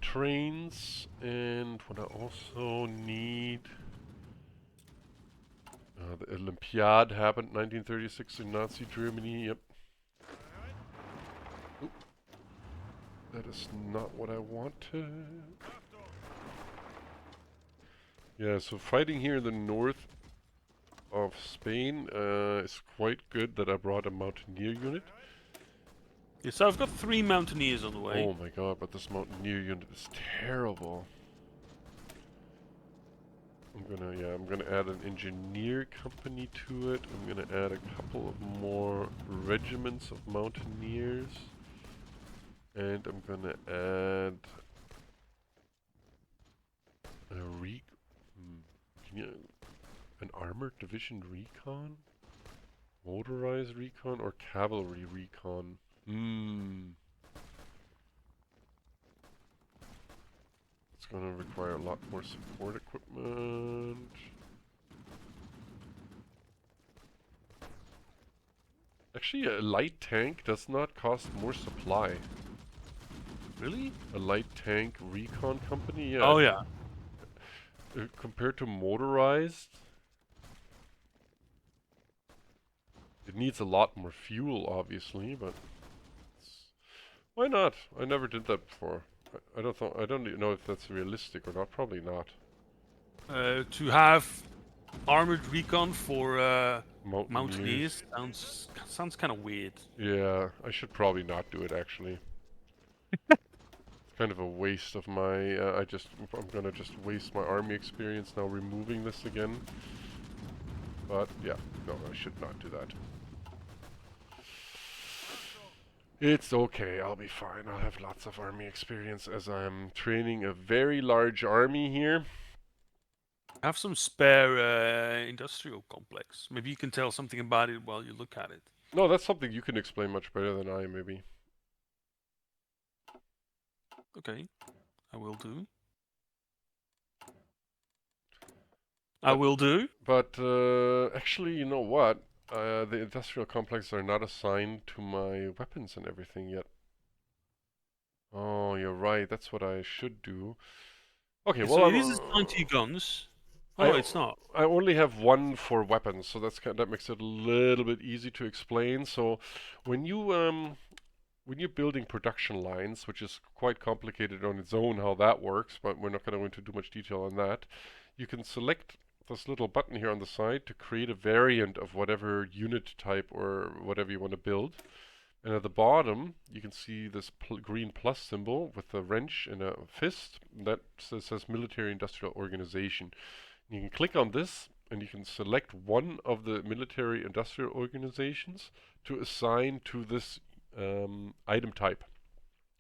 [SPEAKER 1] trains. And what I also need... the Olympiad happened 1936 in Nazi Germany, yep. Oop. That is not what I wanted. Yeah, so fighting here in the north of Spain is quite good that I brought a mountaineer unit.
[SPEAKER 2] Yeah, so I've got 3 mountaineers on the way.
[SPEAKER 1] Oh my god, but this mountaineer unit is terrible. I'm gonna add an engineer company to it. I'm gonna add a couple of more regiments of mountaineers. And I'm gonna add an armored division recon? Motorized recon or cavalry recon? It's gonna require a lot more support equipment. Actually, a light tank does not cost more supply.
[SPEAKER 2] Really?
[SPEAKER 1] A light tank recon company, yeah.
[SPEAKER 2] Oh yeah.
[SPEAKER 1] Compared to motorized, it needs a lot more fuel, obviously, but why not? I never did that before. I don't even know if that's realistic or not. Probably not.
[SPEAKER 2] To have armored recon for
[SPEAKER 1] Mountaineers.
[SPEAKER 2] mountaineers sounds kind of weird.
[SPEAKER 1] Yeah, I should probably not do it actually. It's kind of a waste of my. I'm gonna just waste my army experience now removing this again. But yeah, no, I should not do that. It's okay, I'll be fine. I'll have lots of army experience as I'm training a very large army here.
[SPEAKER 2] I have some spare industrial complex. Maybe you can tell something about it while you look at it.
[SPEAKER 1] No, that's something you can explain much better than I, maybe.
[SPEAKER 2] Okay, I will do. I will do.
[SPEAKER 1] But actually, you know what? The industrial complexes are not assigned to my weapons and everything yet. Oh, you're right. That's what I should do. Okay,
[SPEAKER 2] Okay,
[SPEAKER 1] well,
[SPEAKER 2] so it is assigned to your guns. Oh, no, it's not.
[SPEAKER 1] I only have one for weapons, so that makes it a little bit easy to explain. So, when you're building production lines, which is quite complicated on its own how that works, but we're not going to go into too much detail on that, you can select this little button here on the side to create a variant of whatever unit type or whatever you want to build. And at the bottom, you can see this green plus symbol with a wrench and a fist. That says Military Industrial Organization. You can click on this, and you can select one of the military industrial organizations to assign to this item type.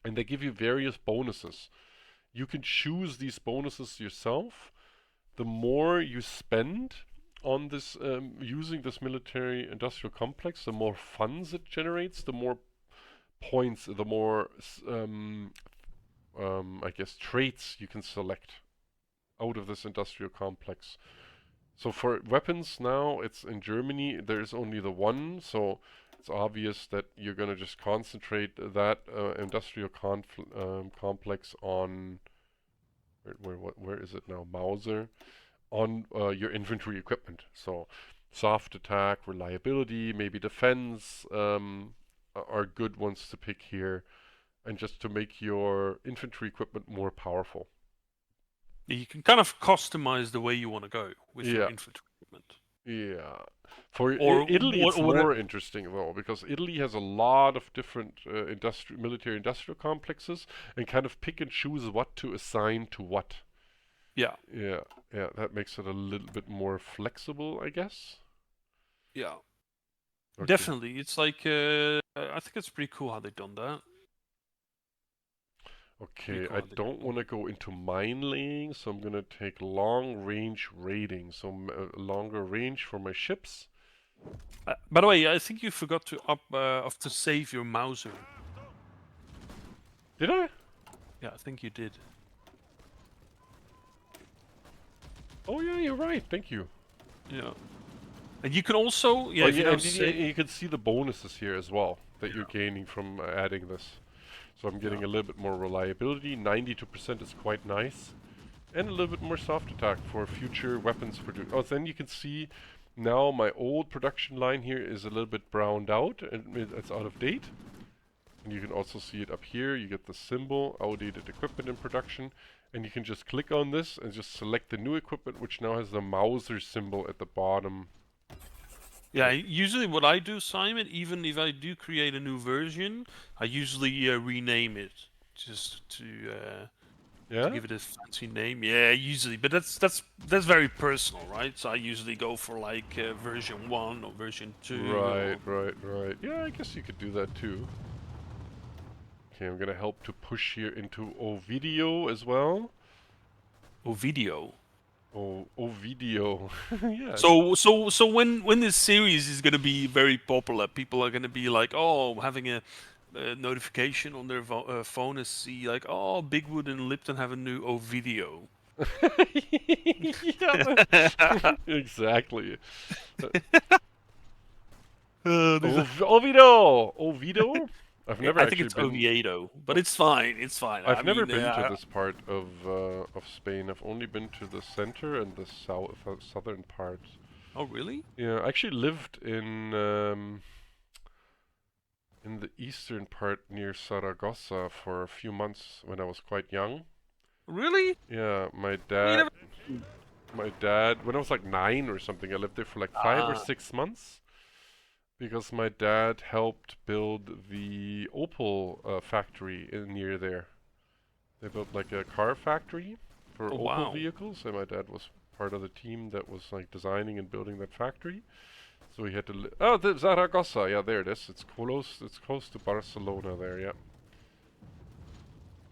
[SPEAKER 1] And they give you various bonuses. You can choose these bonuses yourself. The more you spend on this using this military industrial complex, the more funds it generates, the more points, the more I guess traits you can select out of this industrial complex. So for weapons now, it's in Germany, there's only the one, so it's obvious that you're going to just concentrate that industrial complex on, where is it now, Mauser, on your infantry equipment. So soft attack, reliability, maybe defense are good ones to pick here, and just to make your infantry equipment more powerful.
[SPEAKER 2] You can kind of customize the way you want to go with your
[SPEAKER 1] Yeah.
[SPEAKER 2] infantry equipment.
[SPEAKER 1] Yeah. For
[SPEAKER 2] Or
[SPEAKER 1] Italy, it's
[SPEAKER 2] what
[SPEAKER 1] more interesting though, because Italy has a lot of different military industrial complexes, and kind of pick and choose what to assign to what.
[SPEAKER 2] Yeah.
[SPEAKER 1] Yeah, yeah, that makes it a little bit more flexible, I guess.
[SPEAKER 2] Yeah.
[SPEAKER 1] Okay.
[SPEAKER 2] Definitely. It's like I think it's pretty cool how they've done that.
[SPEAKER 1] Okay,
[SPEAKER 2] Cool
[SPEAKER 1] I
[SPEAKER 2] how they
[SPEAKER 1] don't want to go into mine laying, so I'm gonna take long range raiding, so longer range for my ships.
[SPEAKER 2] By the way, I think you forgot to to save your Mauser.
[SPEAKER 1] Did I?
[SPEAKER 2] Yeah, I think you did.
[SPEAKER 1] Oh yeah, you're right. Thank you.
[SPEAKER 2] Yeah. And you can also, yeah,
[SPEAKER 1] Oh
[SPEAKER 2] if you
[SPEAKER 1] yeah,
[SPEAKER 2] don't
[SPEAKER 1] and you can see the bonuses here as well that you're gaining from adding this. So I'm getting a little bit more reliability. 92% is quite nice. And a little bit more soft attack for future weapons produced. Oh, then you can see now my old production line here is a little bit browned out and it's out of date. And you can also see it up here. You get the symbol, outdated equipment in production. And you can just click on this and just select the new equipment, which now has the Mauser symbol at the bottom.
[SPEAKER 2] Yeah, usually what I do, Simon, even if I do create a new version, I usually rename it just to give it a fancy name. Yeah, usually, but that's very personal, right? So I usually go for like version 1 or version 2.
[SPEAKER 1] Right. Yeah, I guess you could do that too. Okay, I'm gonna help to push here into Ovidio as well.
[SPEAKER 2] Ovidio.
[SPEAKER 1] Ovidio. Yeah.
[SPEAKER 2] So when this series is gonna be very popular, people are gonna be like, oh, having a notification on their phone and see like, oh, Bigwood and Lipton have a new Ovidio.
[SPEAKER 1] Yeah, exactly. Oviedo! Oviedo? I've never
[SPEAKER 2] I think
[SPEAKER 1] actually
[SPEAKER 2] it's
[SPEAKER 1] been.
[SPEAKER 2] Oviedo, but it's fine. It's fine. I
[SPEAKER 1] I've never
[SPEAKER 2] mean,
[SPEAKER 1] been to this part of Spain. I've only been to the center and the southern part.
[SPEAKER 2] oh, really?
[SPEAKER 1] Yeah, I actually lived in the eastern part near Saragossa for a few months when I was quite young.
[SPEAKER 2] Really?
[SPEAKER 1] Yeah,
[SPEAKER 2] Oh, you never.
[SPEAKER 1] my dad, when I was like 9 or something, I lived there for like 5 or 6 months because my dad helped build the Opel factory near there. They built like a car factory for
[SPEAKER 2] Oh,
[SPEAKER 1] Opel
[SPEAKER 2] wow.
[SPEAKER 1] vehicles, and my dad was part of the team that was like designing and building that factory. So we had to. Oh, the Zaragoza. Yeah, there it is. It's close. It's close to Barcelona. There. Yeah.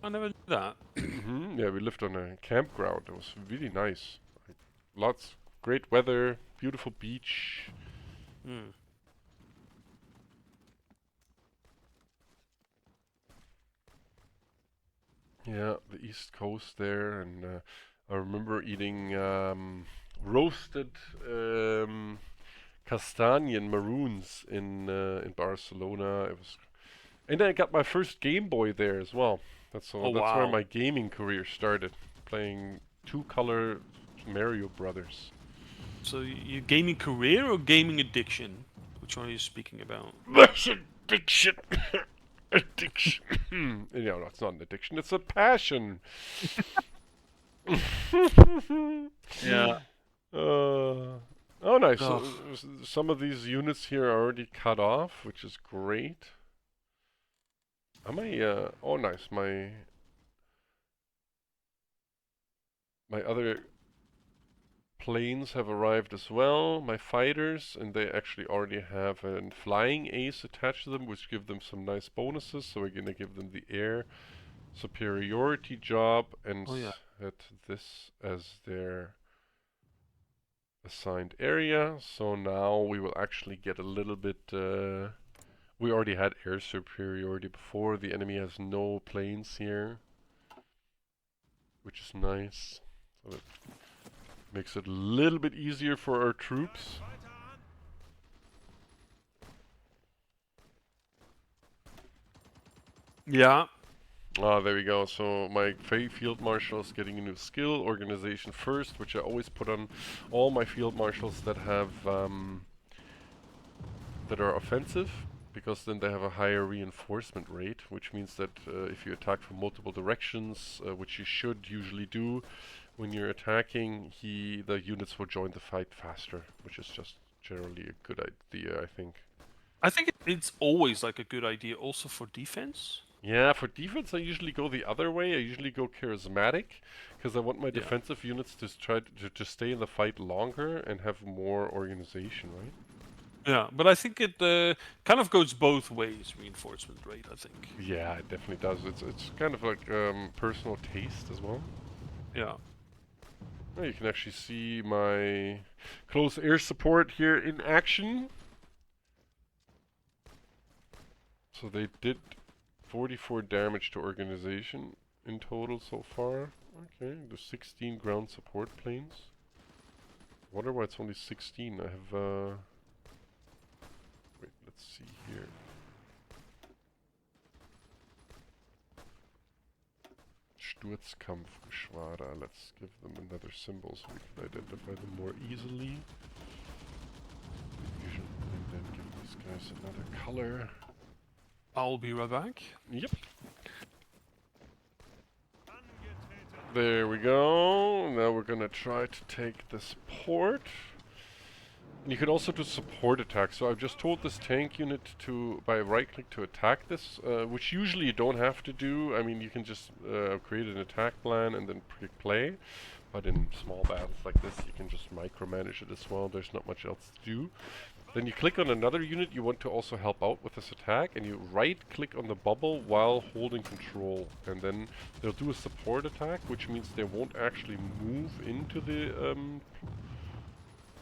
[SPEAKER 2] I never knew that.
[SPEAKER 1] Yeah, we lived on a campground. It was really nice. Like, lots, great weather, beautiful beach.
[SPEAKER 2] Hmm.
[SPEAKER 1] Yeah, the east coast there, and I remember eating roasted Castanian maroons in Barcelona. It was, and I got my first Game Boy there as well.
[SPEAKER 2] Oh,
[SPEAKER 1] That's where
[SPEAKER 2] wow.
[SPEAKER 1] my gaming career started, playing two-color Mario Brothers.
[SPEAKER 2] So you gaming career or gaming addiction? Which one are you speaking about?
[SPEAKER 1] That's addiction. Addiction. No, it's not an addiction. It's a passion.
[SPEAKER 2] Yeah.
[SPEAKER 1] Oh, nice.
[SPEAKER 2] Oh,
[SPEAKER 1] So, some of these units here are already cut off, which is great. Am I? Oh, nice. My other planes have arrived as well. My fighters, and they actually already have a flying ace attached to them, which give them some nice bonuses. So we're gonna give them the air superiority job and
[SPEAKER 2] oh yeah.
[SPEAKER 1] set this as their assigned area. So now we will actually get a little bit. We already had air superiority before. The enemy has no planes here, which is nice. So that makes it a little bit easier for our troops.
[SPEAKER 2] Yeah.
[SPEAKER 1] Ah, there we go. So my field marshal is getting a new skill, organization first, which I always put on all my field marshals that have that are offensive, because then they have a higher reinforcement rate, which means that if you attack from multiple directions, which you should usually do when you're attacking, the units will join the fight faster, which is just generally a good idea, I think.
[SPEAKER 2] I think it's always like a good idea also for defense.
[SPEAKER 1] Yeah, for defense I usually go the other way. I usually go charismatic, because I want my
[SPEAKER 2] Yeah.
[SPEAKER 1] defensive units to try to stay in the fight longer and have more organization, right?
[SPEAKER 2] Yeah, but I think it kind of goes both ways, reinforcement rate, I think.
[SPEAKER 1] Yeah, it definitely does. It's kind of like personal taste as well.
[SPEAKER 2] Yeah.
[SPEAKER 1] Oh, you can actually see my close air support here in action. So they did 44 damage to organization in total so far. Okay, there's 16 ground support planes. Wonder why it's only 16. I have wait, let's see here. Sturzkampfgeschwader. Let's give them another symbol so we can identify them more easily. And then give these guys another color.
[SPEAKER 2] I'll be right back.
[SPEAKER 1] Yep. There we go. Now we're gonna try to take this port. And you can also do support attacks. So I've just told this tank unit to, by right click, to attack this, which usually you don't have to do. I mean, you can just create an attack plan and then click play. But in small battles like this, you can just micromanage it as well. There's not much else to do. Then you click on another unit you want to also help out with this attack, and you right click on the bubble while holding control, and then they'll do a support attack, which means they won't actually move into the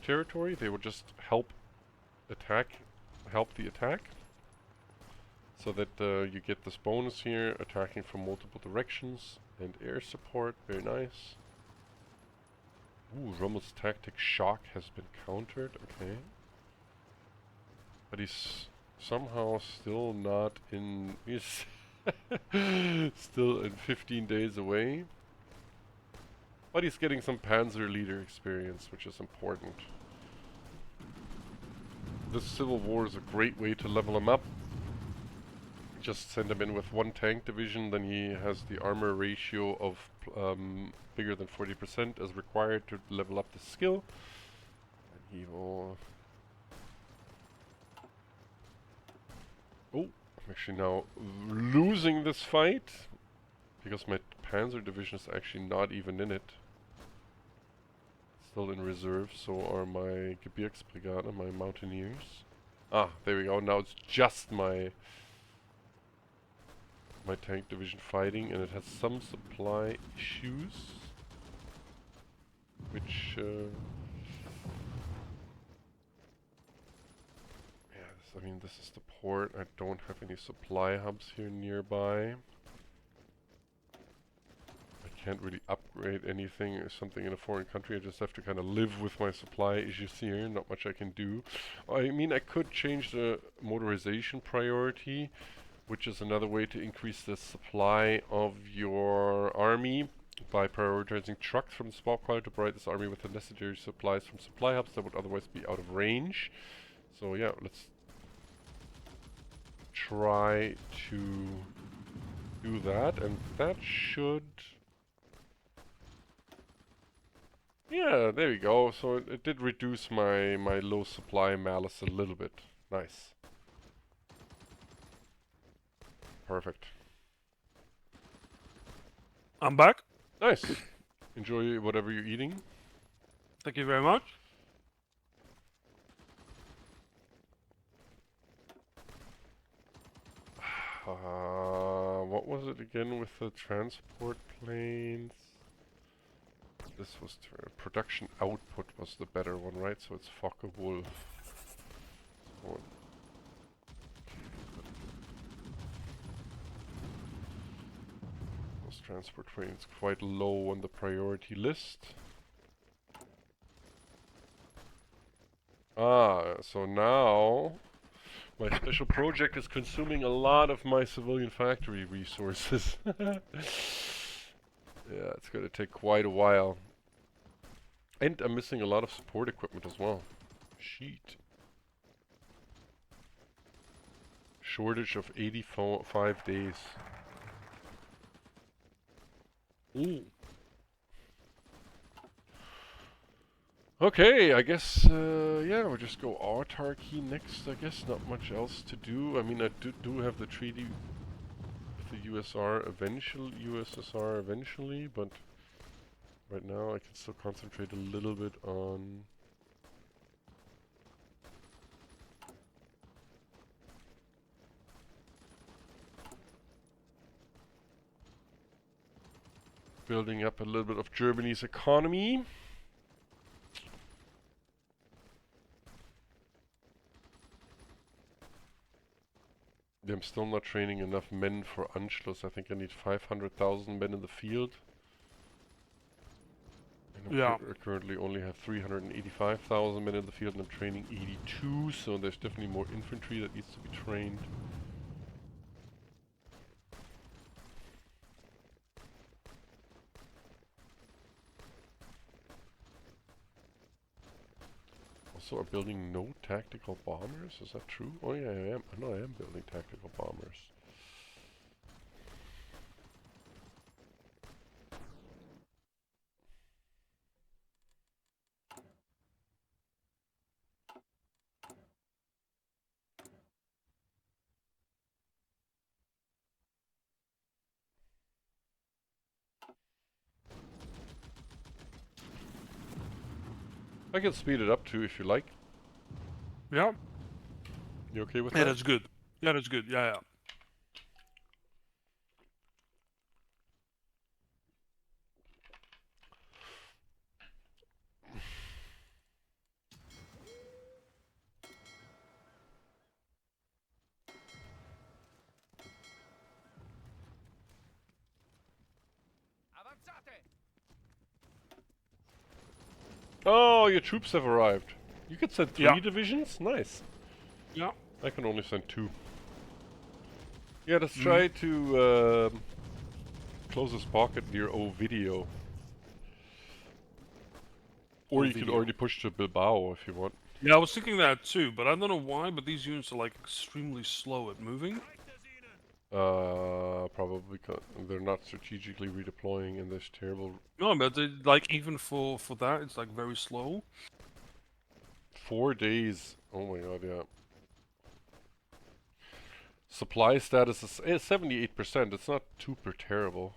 [SPEAKER 1] territory. They will just help the attack, so that you get this bonus here, attacking from multiple directions, and air support. Very nice. Ooh, Rommel's tactic shock has been countered. Okay. But he's somehow still not in... He's still in 15 days away. But he's getting some panzer leader experience, which is important. This civil war is a great way to level him up. Just send him in with 1 tank division, then he has the armor ratio of bigger than 40% as required to level up the skill. And he will... Oh, I'm actually now losing this fight because my panzer division is actually not even in it. Still in reserve, so are my Gebirgsbrigade, my mountaineers. Ah, there we go. Now it's just my tank division fighting, and it has some supply issues, which yeah, I mean, this is the port. I don't have any supply hubs here nearby. I can't really upgrade anything or something in a foreign country. I just have to kind of live with my supply issues here. Not much I can do. I mean, I could change the motorization priority, which is another way to increase the supply of your army by prioritizing trucks from the stockpile to provide this army with the necessary supplies from supply hubs that would otherwise be out of range. So yeah, let's try to do that, and that should... Yeah, there we go. So it did reduce my low supply malice a little bit. Nice. Perfect.
[SPEAKER 2] I'm back.
[SPEAKER 1] Nice. Enjoy whatever you're eating.
[SPEAKER 2] Thank you very much.
[SPEAKER 1] What was it again with the transport planes? This was production output was the better one, right? So it's Focke-Wulf. So those transport planes quite low on the priority list. Ah, so now my special project is consuming a lot of my civilian factory resources. Yeah, it's going to take quite a while. And I'm missing a lot of support equipment as well. Sheet. Shortage of 85 days. Ooh. Okay, I guess, yeah, we'll just go autarky next, I guess. Not much else to do. I mean, I do have the treaty with the USSR eventually, but right now I can still concentrate a little bit on building up a little bit of Germany's economy. I'm still not training enough men for Anschluss. I think I need 500,000 men in the field. And I currently only have 385,000 men in the field, and I'm training 82, so there's definitely more infantry that needs to be trained. Also, are building no tactical bombers? Is that true? Oh yeah, I am. I know I am building tactical bombers. I can speed it up too if you like.
[SPEAKER 2] Yeah.
[SPEAKER 1] You okay with
[SPEAKER 2] Yeah,
[SPEAKER 1] that?
[SPEAKER 2] that's good. Yeah, that's good. Yeah, yeah.
[SPEAKER 1] Oh, your troops have arrived. You could send 3 divisions? Nice.
[SPEAKER 2] Yeah.
[SPEAKER 1] I can only send 2. Yeah, let's try to close this pocket near Ovidio. Or you can already push to Bilbao if you want.
[SPEAKER 2] Yeah, I was thinking that too, but I don't know why, but these units are like extremely slow at moving.
[SPEAKER 1] Probably because they're not strategically redeploying in this terrible...
[SPEAKER 2] No, but like even for that, it's like very slow.
[SPEAKER 1] 4 days. Oh my god, yeah. Supply status is 78%. It's not super terrible.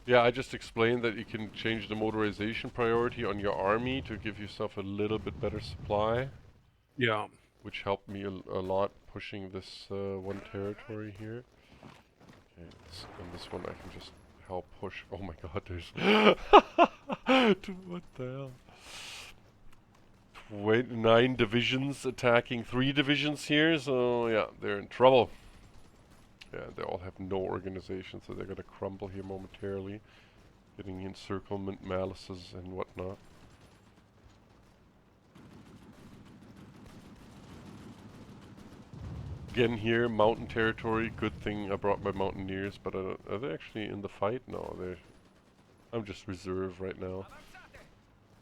[SPEAKER 1] Yeah, I just explained that you can change the motorization priority on your army to give yourself a little bit better supply.
[SPEAKER 2] Yeah.
[SPEAKER 1] Which helped me a lot pushing this one territory here. Okay, and this one I can just help push. Oh my god, there's... what the hell? 9 divisions attacking 3 divisions here, so yeah, they're in trouble. Yeah, they all have no organization, so they're gonna crumble here momentarily. Getting encirclement, malices, and whatnot. Again here, mountain territory. Good thing I brought my mountaineers, but are they actually in the fight? No, I'm just reserve right now.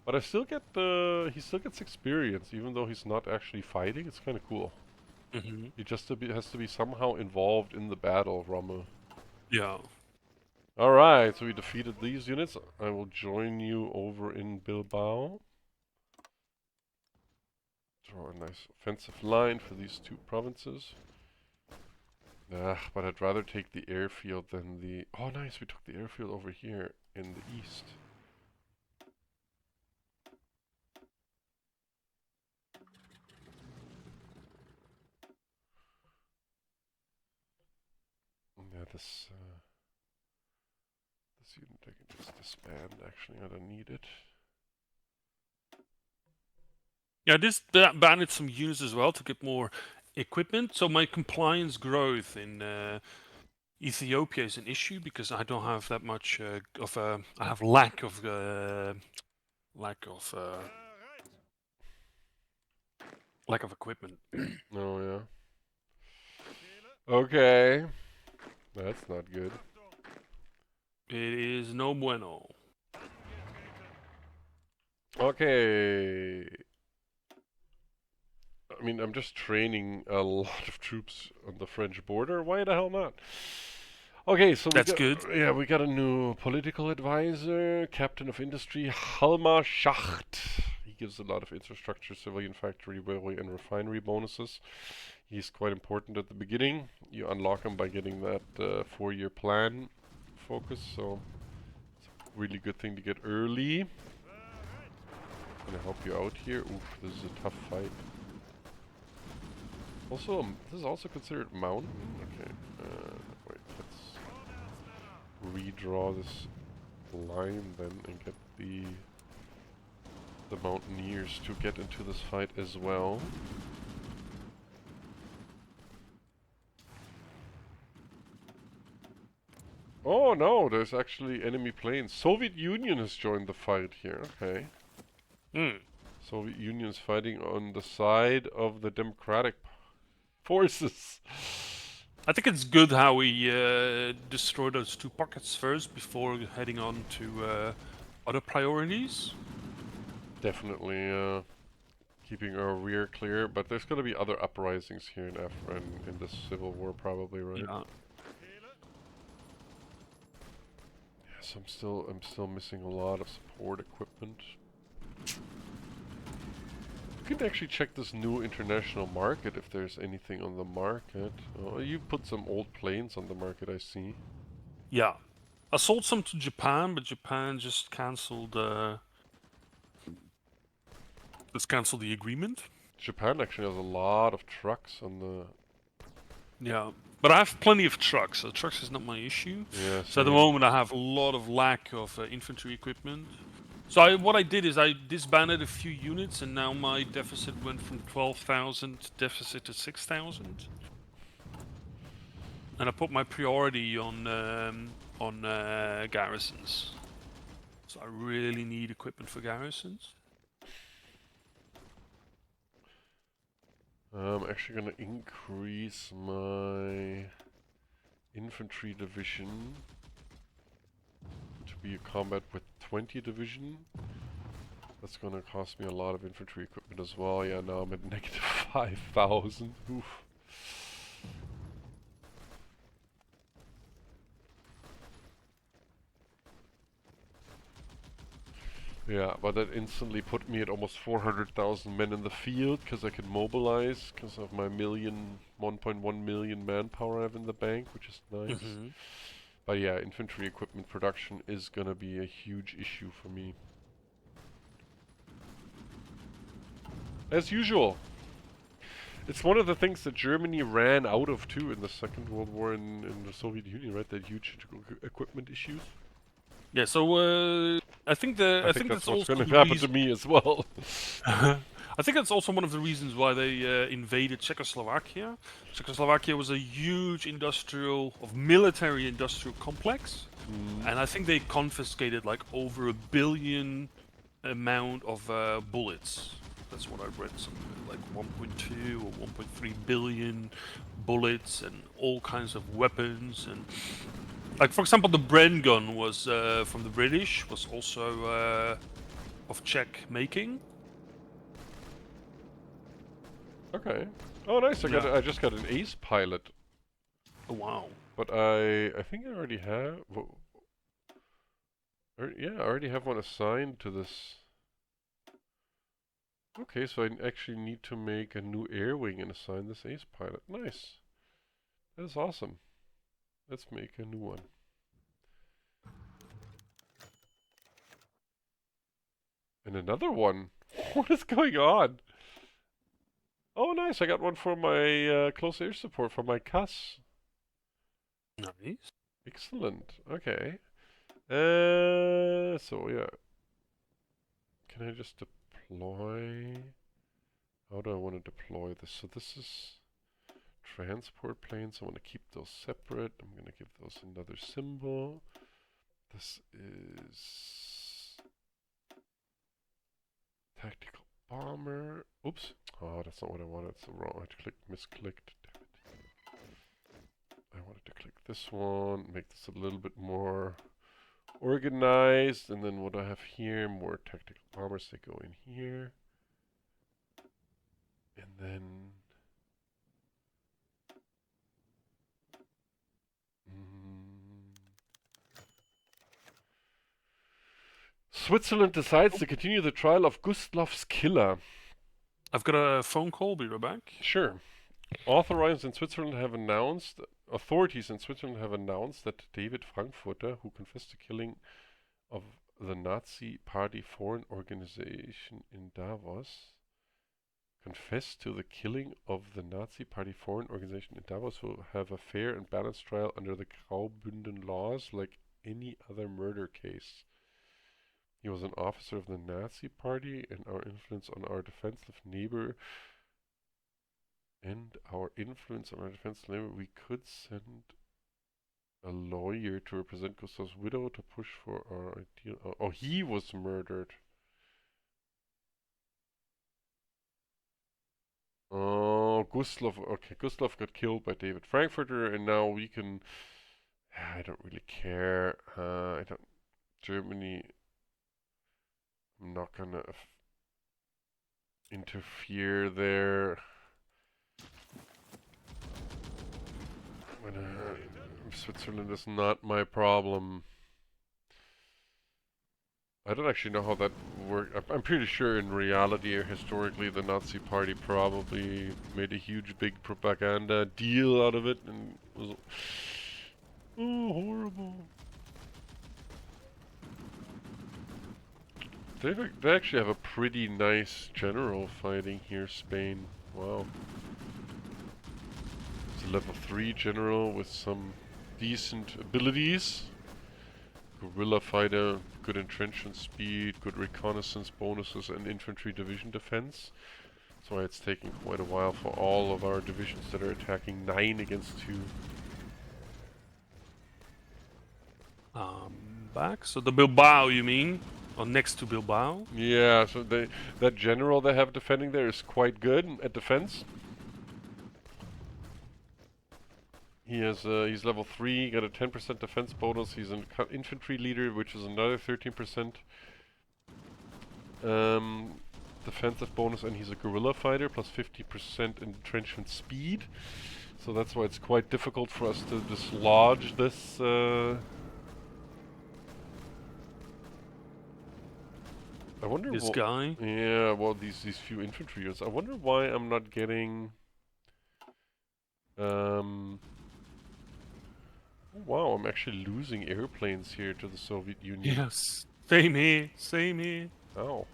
[SPEAKER 1] But I still get he still gets experience, even though he's not actually fighting. It's kind of cool. He just has to be somehow involved in the battle, Rommel.
[SPEAKER 2] Yeah.
[SPEAKER 1] Alright, so we defeated these units. I will join you over in Bilbao. Draw a nice offensive line for these 2 provinces. But I'd rather take the airfield than the... Oh nice, we took the airfield over here in the east. Yeah, this unit I can just disband, actually, I don't need it.
[SPEAKER 2] Yeah, this banded some units as well to get more equipment. So my compliance growth in Ethiopia is an issue because I don't have that much I have lack of equipment.
[SPEAKER 1] Oh yeah. Okay. That's not good.
[SPEAKER 2] It is no bueno.
[SPEAKER 1] Okay. I mean, I'm just training a lot of troops on the French border. Why the hell not? Okay, so
[SPEAKER 2] That's good.
[SPEAKER 1] Yeah, we got a new political advisor, captain of industry, Halmar Schacht. He gives a lot of infrastructure, civilian factory, railway, and refinery bonuses. He's quite important at the beginning. You unlock him by getting that 4-year plan focus, so it's a really good thing to get early. I'm gonna help you out here. Oof, this is a tough fight. Also, this is also considered mountain. Okay, wait, let's redraw this line then and get the mountaineers to get into this fight as well. Oh no, there's actually enemy planes. Soviet Union has joined the fight here. Okay. Soviet Union's fighting on the side of the democratic forces.
[SPEAKER 2] I think it's good how we destroy those 2 pockets first before heading on to other priorities.
[SPEAKER 1] Definitely keeping our rear clear, but there's going to be other uprisings here in this civil war probably, right?
[SPEAKER 2] Yeah.
[SPEAKER 1] Yes, I'm still missing a lot of support equipment. You can actually check this new international market if there's anything on the market. Oh, you put some old planes on the market, I see.
[SPEAKER 2] Yeah. I sold some to Japan, but Japan just cancelled the agreement.
[SPEAKER 1] Japan actually has a lot of trucks on the...
[SPEAKER 2] Yeah. But I have plenty of trucks, so trucks is not my issue.
[SPEAKER 1] Yeah,
[SPEAKER 2] So at the moment I have a lot of lack of infantry equipment. So what I did is I disbanded a few units, and now my deficit went from 12,000 deficit to 6,000. And I put my priority on garrisons. So I really need equipment for garrisons.
[SPEAKER 1] I'm actually gonna increase my infantry division to be a combat with 20 division. That's gonna cost me a lot of infantry equipment as well. Yeah, now I'm at negative 5,000. Oof. Yeah, but that instantly put me at almost 400,000 men in the field because I could mobilize because of my 1.1 million manpower I have in the bank, which is nice.
[SPEAKER 2] Mm-hmm.
[SPEAKER 1] But yeah, infantry equipment production is gonna be a huge issue for me. As usual. It's one of the things that Germany ran out of too in the Second World War in the Soviet Union, right? That huge equipment issues.
[SPEAKER 2] Yeah, so I think
[SPEAKER 1] that's
[SPEAKER 2] that's
[SPEAKER 1] what's
[SPEAKER 2] also
[SPEAKER 1] going to
[SPEAKER 2] the
[SPEAKER 1] happen to
[SPEAKER 2] reason.
[SPEAKER 1] me as well.
[SPEAKER 2] I think that's also one of the reasons why they invaded Czechoslovakia. Czechoslovakia was a huge military industrial complex, and I think they confiscated like over 1 billion amount of bullets. That's what I read, something like 1.2 or 1.3 billion bullets and all kinds of weapons. And like, for example, the Bren gun was from the British, was also of Czech making.
[SPEAKER 1] Okay. Oh, nice!
[SPEAKER 2] Yeah.
[SPEAKER 1] I just got an ace pilot,
[SPEAKER 2] Oh, wow.
[SPEAKER 1] but I think I already have. Yeah, I already have one assigned to this. Okay, so I actually need to make a new air wing and assign this ace pilot. Nice. That is awesome. Let's make a new one. And another one. What is going on? Oh, nice! I got one for my close air support for my CAS.
[SPEAKER 2] Nice.
[SPEAKER 1] Excellent. Okay. So yeah. Can I just deploy? How do I want to deploy this? So this is transport planes. I want to keep those separate. I'm going to give those another symbol. This is tactical bomber. Oops. Oh, that's not what I wanted. It's the wrong. I misclicked. Damn it. I wanted to click this one. Make this a little bit more organized. And then what I have here, more tactical bombers. They go in here. And then Switzerland decides to continue the trial of Gustav's killer.
[SPEAKER 2] I've got a phone call. Be right back.
[SPEAKER 1] Sure. Authorities in Switzerland have announced that David Frankfurter, who confessed to killing of the Nazi Party foreign organization in Davos, will have a fair and balanced trial under the Graubünden laws like any other murder case. He was an officer of the Nazi Party, and our influence on our defensive neighbor, we could send a lawyer to represent Gustav's widow to push for our ideal. Oh, he was murdered. Oh, Gustav. Okay, Gustav got killed by David Frankfurter, and now we can. I don't really care. Germany. I'm not gonna interfere there. Switzerland is not my problem. I don't actually know how that worked. I'm pretty sure in reality or historically the Nazi Party probably made a huge big propaganda deal out of it and was horrible. They actually have a pretty nice general fighting here, Spain. Wow. It's a level 3 general with some decent abilities. Guerrilla fighter, good entrenchment speed, good reconnaissance bonuses, and infantry division defense. That's why it's taking quite a while for all of our divisions that are attacking 9 against 2.
[SPEAKER 2] Back. So the Bilbao, you mean? Or next to Bilbao?
[SPEAKER 1] Yeah, so that general they have defending there is quite good at defense. He has he's level 3, got a 10% defense bonus. He's an infantry leader, which is another 13% defensive bonus, and he's a guerrilla fighter plus 50% entrenchment speed. So that's why it's quite difficult for us to dislodge this. I wonder
[SPEAKER 2] This guy.
[SPEAKER 1] Yeah, well, these few infantry units. I wonder why I'm not getting. Oh, wow, I'm actually losing airplanes here to the Soviet Union.
[SPEAKER 2] Yes. Same here. Same here.
[SPEAKER 1] Oh.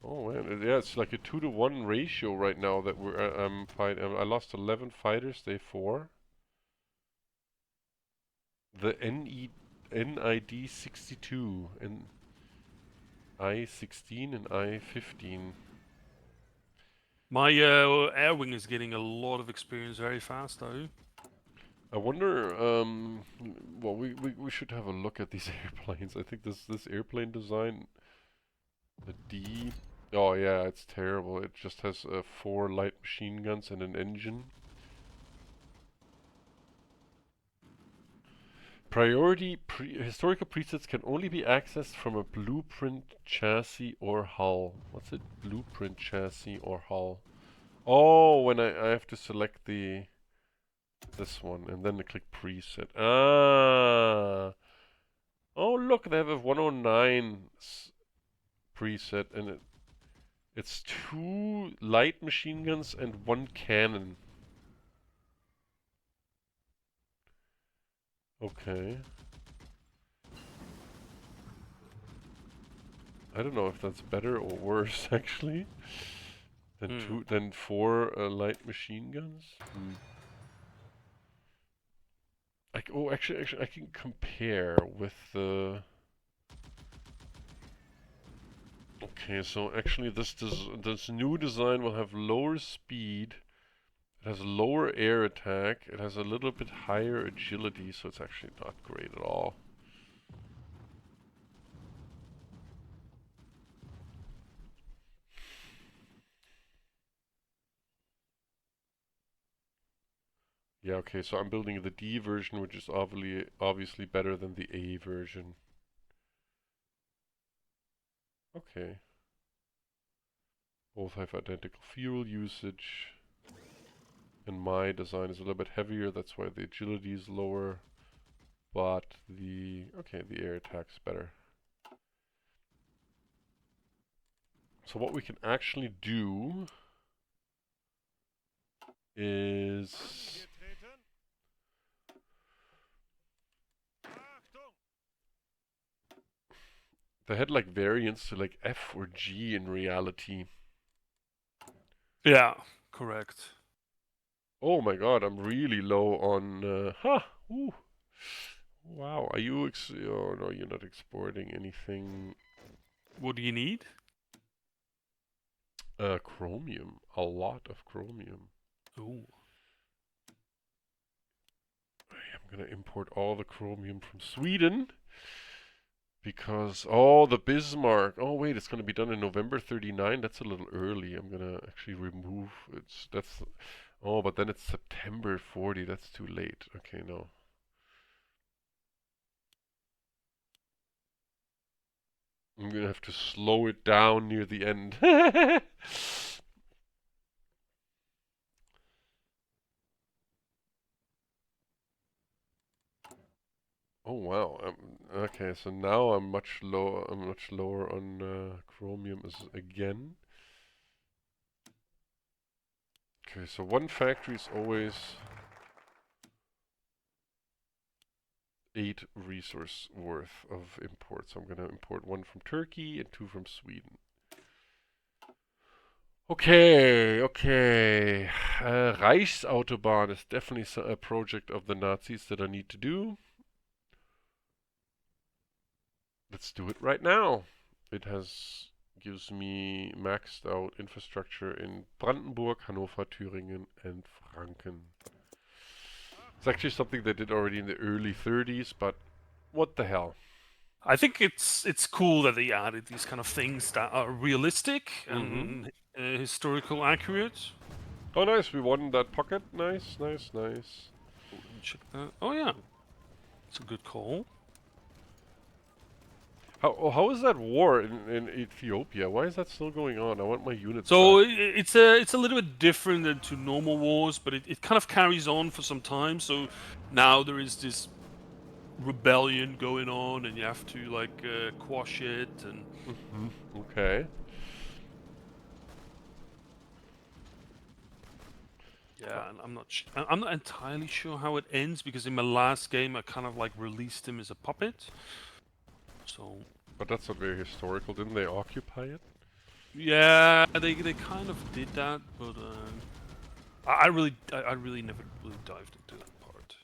[SPEAKER 1] Oh man, yeah, it's like a 2-to-1 ratio right now that I'm fighting. I lost 11 fighters, day 4. The NID 62 and I-16 and I-15.
[SPEAKER 2] My air wing is getting a lot of experience very fast, though.
[SPEAKER 1] I wonder. Well, we should have a look at these airplanes. I think this airplane design, the D. Oh yeah, it's terrible. It just has 4 light machine guns and an engine. Historical presets can only be accessed from a blueprint chassis or hull. What's it? Blueprint chassis or hull. Oh, when I have to select this one and then I click preset. Ah. Oh look, they have a 109 preset and it's 2 light machine guns and 1 cannon. Okay. I don't know if that's better or worse actually than 4 light machine guns. Actually, I can compare with the. Okay, so actually this new design will have lower speed. It has lower air attack. It has a little bit higher agility, so it's actually not great at all. Yeah, okay, so I'm building the D version, which is obviously better than the A version. Okay. Both have identical fuel usage. And my design is a little bit heavier, that's why the agility is lower. But the air attack's better. So what we can actually do is they had like variants to like F or G in reality.
[SPEAKER 2] Yeah, correct.
[SPEAKER 1] Oh my god, I'm really low on ooh. Wow, are you oh no, you're not exporting anything.
[SPEAKER 2] What do you need?
[SPEAKER 1] Chromium. A lot of chromium.
[SPEAKER 2] Ooh.
[SPEAKER 1] I'm gonna import all the chromium from Sweden. Because, oh, the Bismarck. Oh, wait, it's going to be done in November 39. That's a little early. I'm going to actually remove oh, but then it's September 40. That's too late. Okay, no. I'm going to have to slow it down near the end. Oh wow. Okay, so now I'm much lower. I'm much lower on chromium again. Okay, so one factory is always 8 resource worth of imports. So I'm going to import 1 from Turkey and 2 from Sweden. Okay. Reichsautobahn is definitely a project of the Nazis that I need to do. Let's do it right now. It gives me maxed out infrastructure in Brandenburg, Hannover, Thüringen, and Franken. It's actually something they did already in the early 30s, but what the hell?
[SPEAKER 2] I think it's cool that they added these kind of things that are realistic and historical accurate.
[SPEAKER 1] Oh, nice. We won that pocket. Nice.
[SPEAKER 2] check that. Oh yeah, it's a good call.
[SPEAKER 1] How is that war in Ethiopia? Why is that still going on? I want my units
[SPEAKER 2] So
[SPEAKER 1] back.
[SPEAKER 2] it's a little bit different than to normal wars, but it kind of carries on for some time. So now there is this rebellion going on, and you have to like quash it. And
[SPEAKER 1] Okay.
[SPEAKER 2] yeah, and I'm not entirely sure how it ends, because in my last game I kind of like released him as a puppet. So
[SPEAKER 1] But that's not very historical. Didn't they occupy it?
[SPEAKER 2] yeah, they kind of did that, but I really never really dived into that part.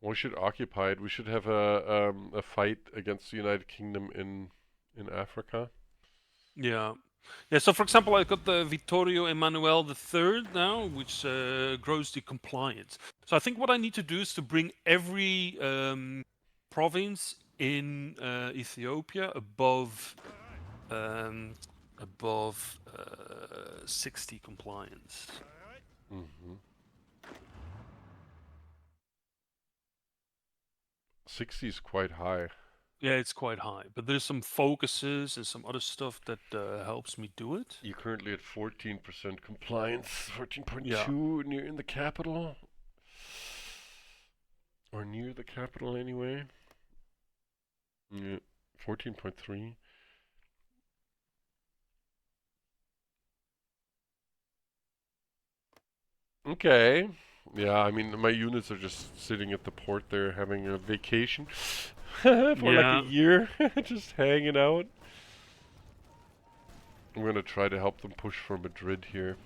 [SPEAKER 1] We should occupy it. We should have a fight against the United Kingdom in Africa.
[SPEAKER 2] Yeah. Yeah, so for example, I got the Vittorio Emanuele III now, which grows the compliance. So I think what I need to do is to bring every province in Ethiopia above um, 60 compliance.
[SPEAKER 1] Mm-hmm. 60 is quite high.
[SPEAKER 2] Yeah, it's quite high, but there's some focuses and some other stuff that helps me do it.
[SPEAKER 1] You're currently at 14% compliance,
[SPEAKER 2] Yeah.
[SPEAKER 1] 14.2 near in the capital. Or near the capital anyway. Yeah, 14.3. Okay. Yeah, I mean, my units are just sitting at the port there having a vacation for like a
[SPEAKER 2] Yeah.
[SPEAKER 1] year, just hanging out. I'm gonna try to help them push for Madrid here.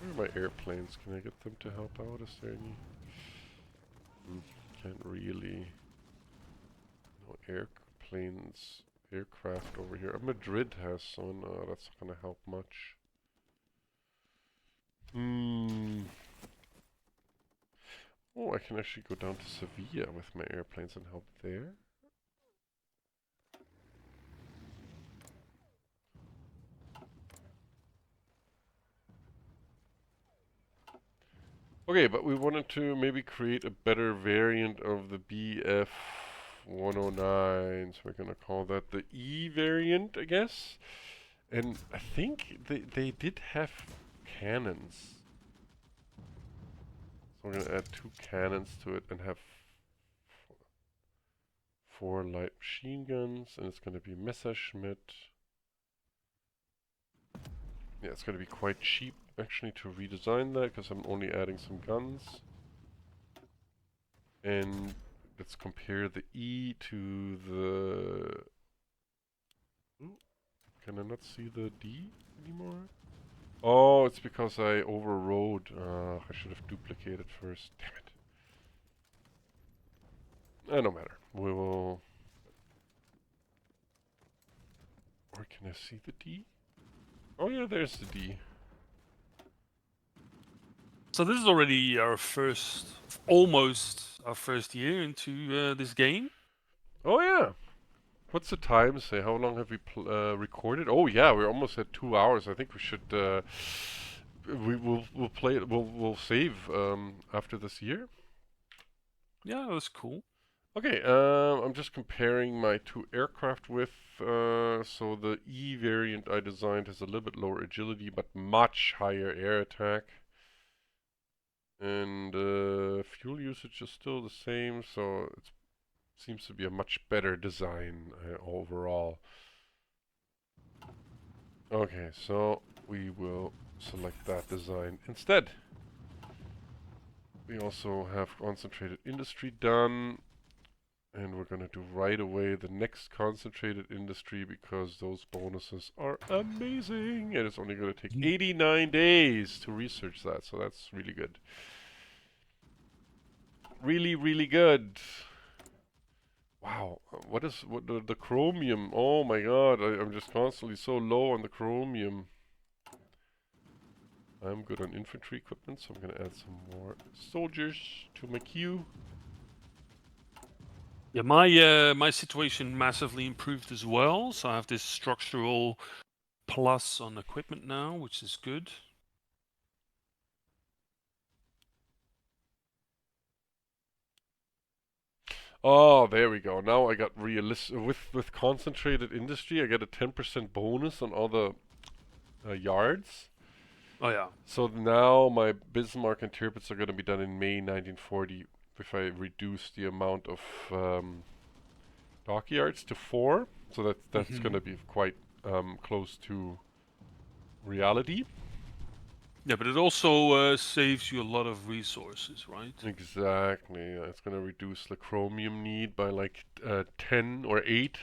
[SPEAKER 1] Where are my airplanes? Can I get them to help out? Is there any? Can't really. No airplanes, aircraft over here. Madrid has some. That's not gonna help much. Oh, I can actually go down to Sevilla with my airplanes and help there. Okay, but we wanted to maybe create a better variant of the BF-109, so we're gonna call that the E variant, I guess. And I think they did have cannons. So we're gonna add 2 cannons to it and have 4 light machine guns, and it's gonna be Messerschmitt. Yeah, it's gonna be quite cheap actually to redesign that, because I'm only adding some guns. And let's compare the E to the... Ooh, can I not see the D anymore? Oh, it's because I overrode. I should have duplicated first. Damn it. No matter. We will... Or can I see the D? Oh yeah, there's the D.
[SPEAKER 2] So this is already almost our first year into this game.
[SPEAKER 1] Oh yeah. What's the time say? How long have we recorded? Oh yeah, we're almost at 2 hours. I think we should. We'll play it. We'll save after this year.
[SPEAKER 2] Yeah, that's cool.
[SPEAKER 1] Okay. I'm just comparing my 2 aircraft with. So the E variant I designed has a little bit lower agility, but much higher air attack. And fuel usage is still the same, so it seems to be a much better design overall. Okay, so we will select that design instead. We also have concentrated industry done, and we're gonna do right away the next concentrated industry, because those bonuses are amazing, and it's only gonna take 89 days to research that, so that's really good. Really, really good. Wow, what the chromium? Oh my god, I'm just constantly so low on the chromium. I'm good on infantry equipment, so I'm gonna add some more soldiers to my queue.
[SPEAKER 2] Yeah, my situation massively improved as well. So I have this structural plus on equipment now, which is good.
[SPEAKER 1] Oh, there we go. Now I got realistic with concentrated industry. I get a 10% bonus on all the yards.
[SPEAKER 2] Oh yeah.
[SPEAKER 1] So now my Bismarck and Tirpitz are going to be done in May 1940 if I reduce the amount of dockyards to 4. So that's going to be quite close to reality.
[SPEAKER 2] Yeah, but it also saves you a lot of resources, right?
[SPEAKER 1] Exactly. It's going to reduce the chromium need by like 10 or 8.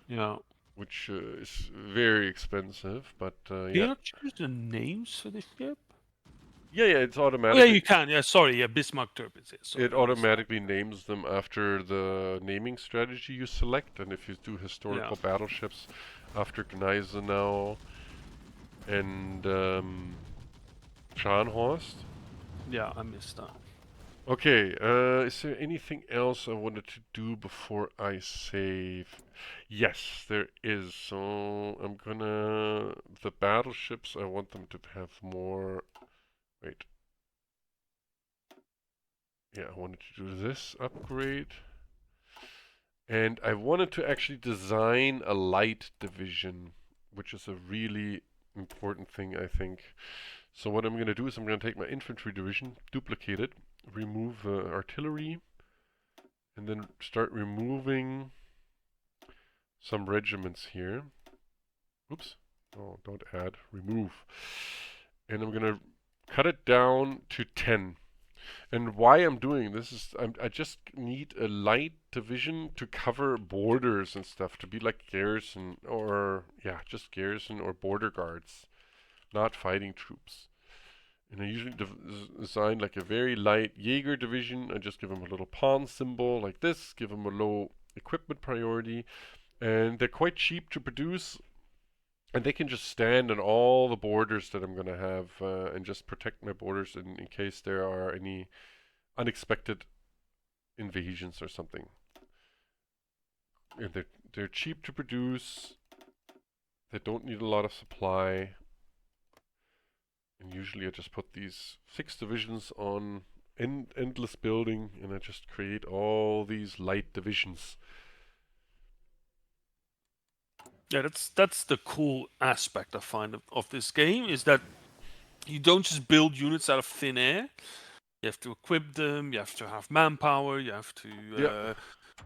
[SPEAKER 2] Yeah.
[SPEAKER 1] Which is very expensive, but
[SPEAKER 2] Can
[SPEAKER 1] yeah.
[SPEAKER 2] you not choose the names for the ship?
[SPEAKER 1] Yeah, it's
[SPEAKER 2] Oh yeah,
[SPEAKER 1] automatically.
[SPEAKER 2] you can. Yeah, sorry. Yeah, Bismarck Tirpitz. Yeah, sorry,
[SPEAKER 1] It automatically names them after the naming strategy you select, and if you do historical battleships after Gneisenau and Scharnhorst.
[SPEAKER 2] Yeah, I missed that.
[SPEAKER 1] Okay, is there anything else I wanted to do before I save? Yes, there is. So I'm gonna... The battleships, I want them to have more... Wait. Yeah, I wanted to do this upgrade. And I wanted to actually design a light division, which is a really important thing, I think. So what I'm going to do is I'm going to take my infantry division, duplicate it, remove artillery, and then start removing some regiments here. Oops. Oh, don't add. Remove. And I'm going to cut it down to 10. And why I'm doing this is I just need a light division to cover borders and stuff, to be like garrison or, yeah, just garrison or border guards, not fighting troops. And I usually design like a very light Jaeger division. I just give them a little pawn symbol like this, give them a low equipment priority, and they're quite cheap to produce. And they can just stand on all the borders that I'm going to have and just protect my borders in case there are any unexpected invasions or something. And they're cheap to produce. They don't need a lot of supply. And usually I just put these 6 divisions on endless building, and I just create all these light divisions.
[SPEAKER 2] Yeah, that's the cool aspect I find of this game, is that you don't just build units out of thin air. You have to equip them, you have to have manpower, you have to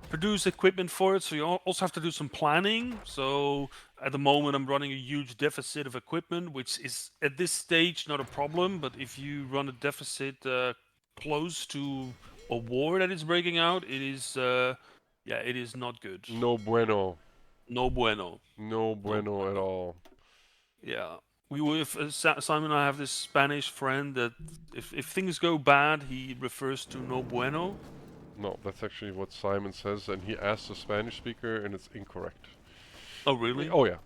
[SPEAKER 2] produce equipment for it, so you also have to do some planning. So at the moment I'm running a huge deficit of equipment, which is at this stage not a problem, but if you run a deficit close to a war that is breaking out, it is it is not good.
[SPEAKER 1] No bueno.
[SPEAKER 2] No bueno.
[SPEAKER 1] No bueno at all.
[SPEAKER 2] Yeah. We with Simon and I have this Spanish friend that if things go bad, he refers to no bueno.
[SPEAKER 1] No, that's actually what Simon says, and he asked a Spanish speaker, and it's incorrect.
[SPEAKER 2] Oh, really?
[SPEAKER 1] Oh, yeah.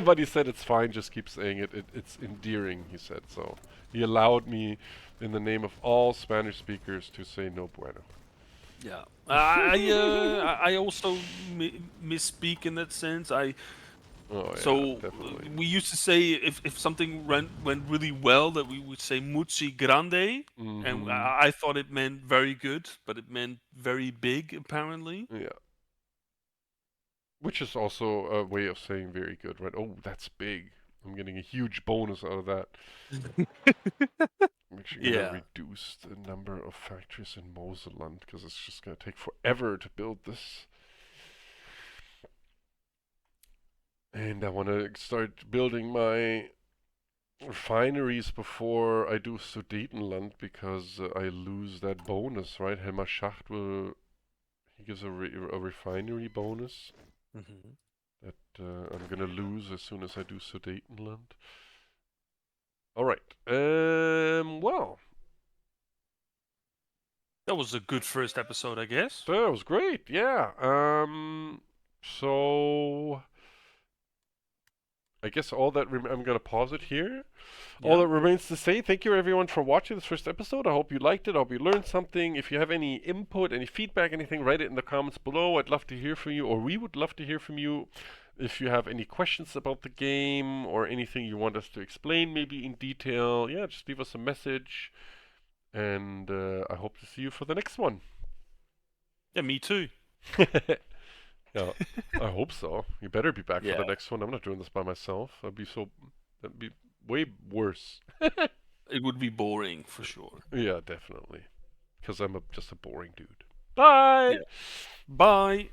[SPEAKER 1] But he said it's fine, just keep saying it. It's endearing, he said. So he allowed me, in the name of all Spanish speakers, to say no bueno.
[SPEAKER 2] Yeah. I also misspeak in that sense.
[SPEAKER 1] Definitely.
[SPEAKER 2] We used to say if something went really well, that we would say muchi grande, and I thought it meant very good, but it meant very big apparently.
[SPEAKER 1] Yeah. Which is also a way of saying very good, right? Oh, that's big. I'm getting a huge bonus out of that. I'm actually going to reduce the number of factories in Moselland, because it's just going to take forever to build this. And I want to start building my refineries before I do Sudetenland, because I lose that bonus, right? Helmer Schacht he gives a refinery bonus that I'm gonna lose as soon as I do Sudetenland. Alright, well.
[SPEAKER 2] That was a good first episode, I guess.
[SPEAKER 1] That was great, yeah. So I guess all that I'm gonna pause it here. Yeah. All that remains to say, thank you everyone for watching this first episode. I hope you liked it. I hope you learned something. If you have any input, any feedback, anything, write it in the comments below. I'd love to hear from you, or we would love to hear from you. If you have any questions about the game or anything you want us to explain, maybe in detail, yeah, just leave us a message. And I hope to see you for the next one.
[SPEAKER 2] Yeah, me too.
[SPEAKER 1] Yeah, I hope so. You better be back for
[SPEAKER 2] Yeah.
[SPEAKER 1] the next one. I'm not doing this by myself. That'd be way worse.
[SPEAKER 2] It would be boring for sure.
[SPEAKER 1] Yeah, definitely. Because I'm just a boring dude. Bye!
[SPEAKER 2] Yeah. Bye.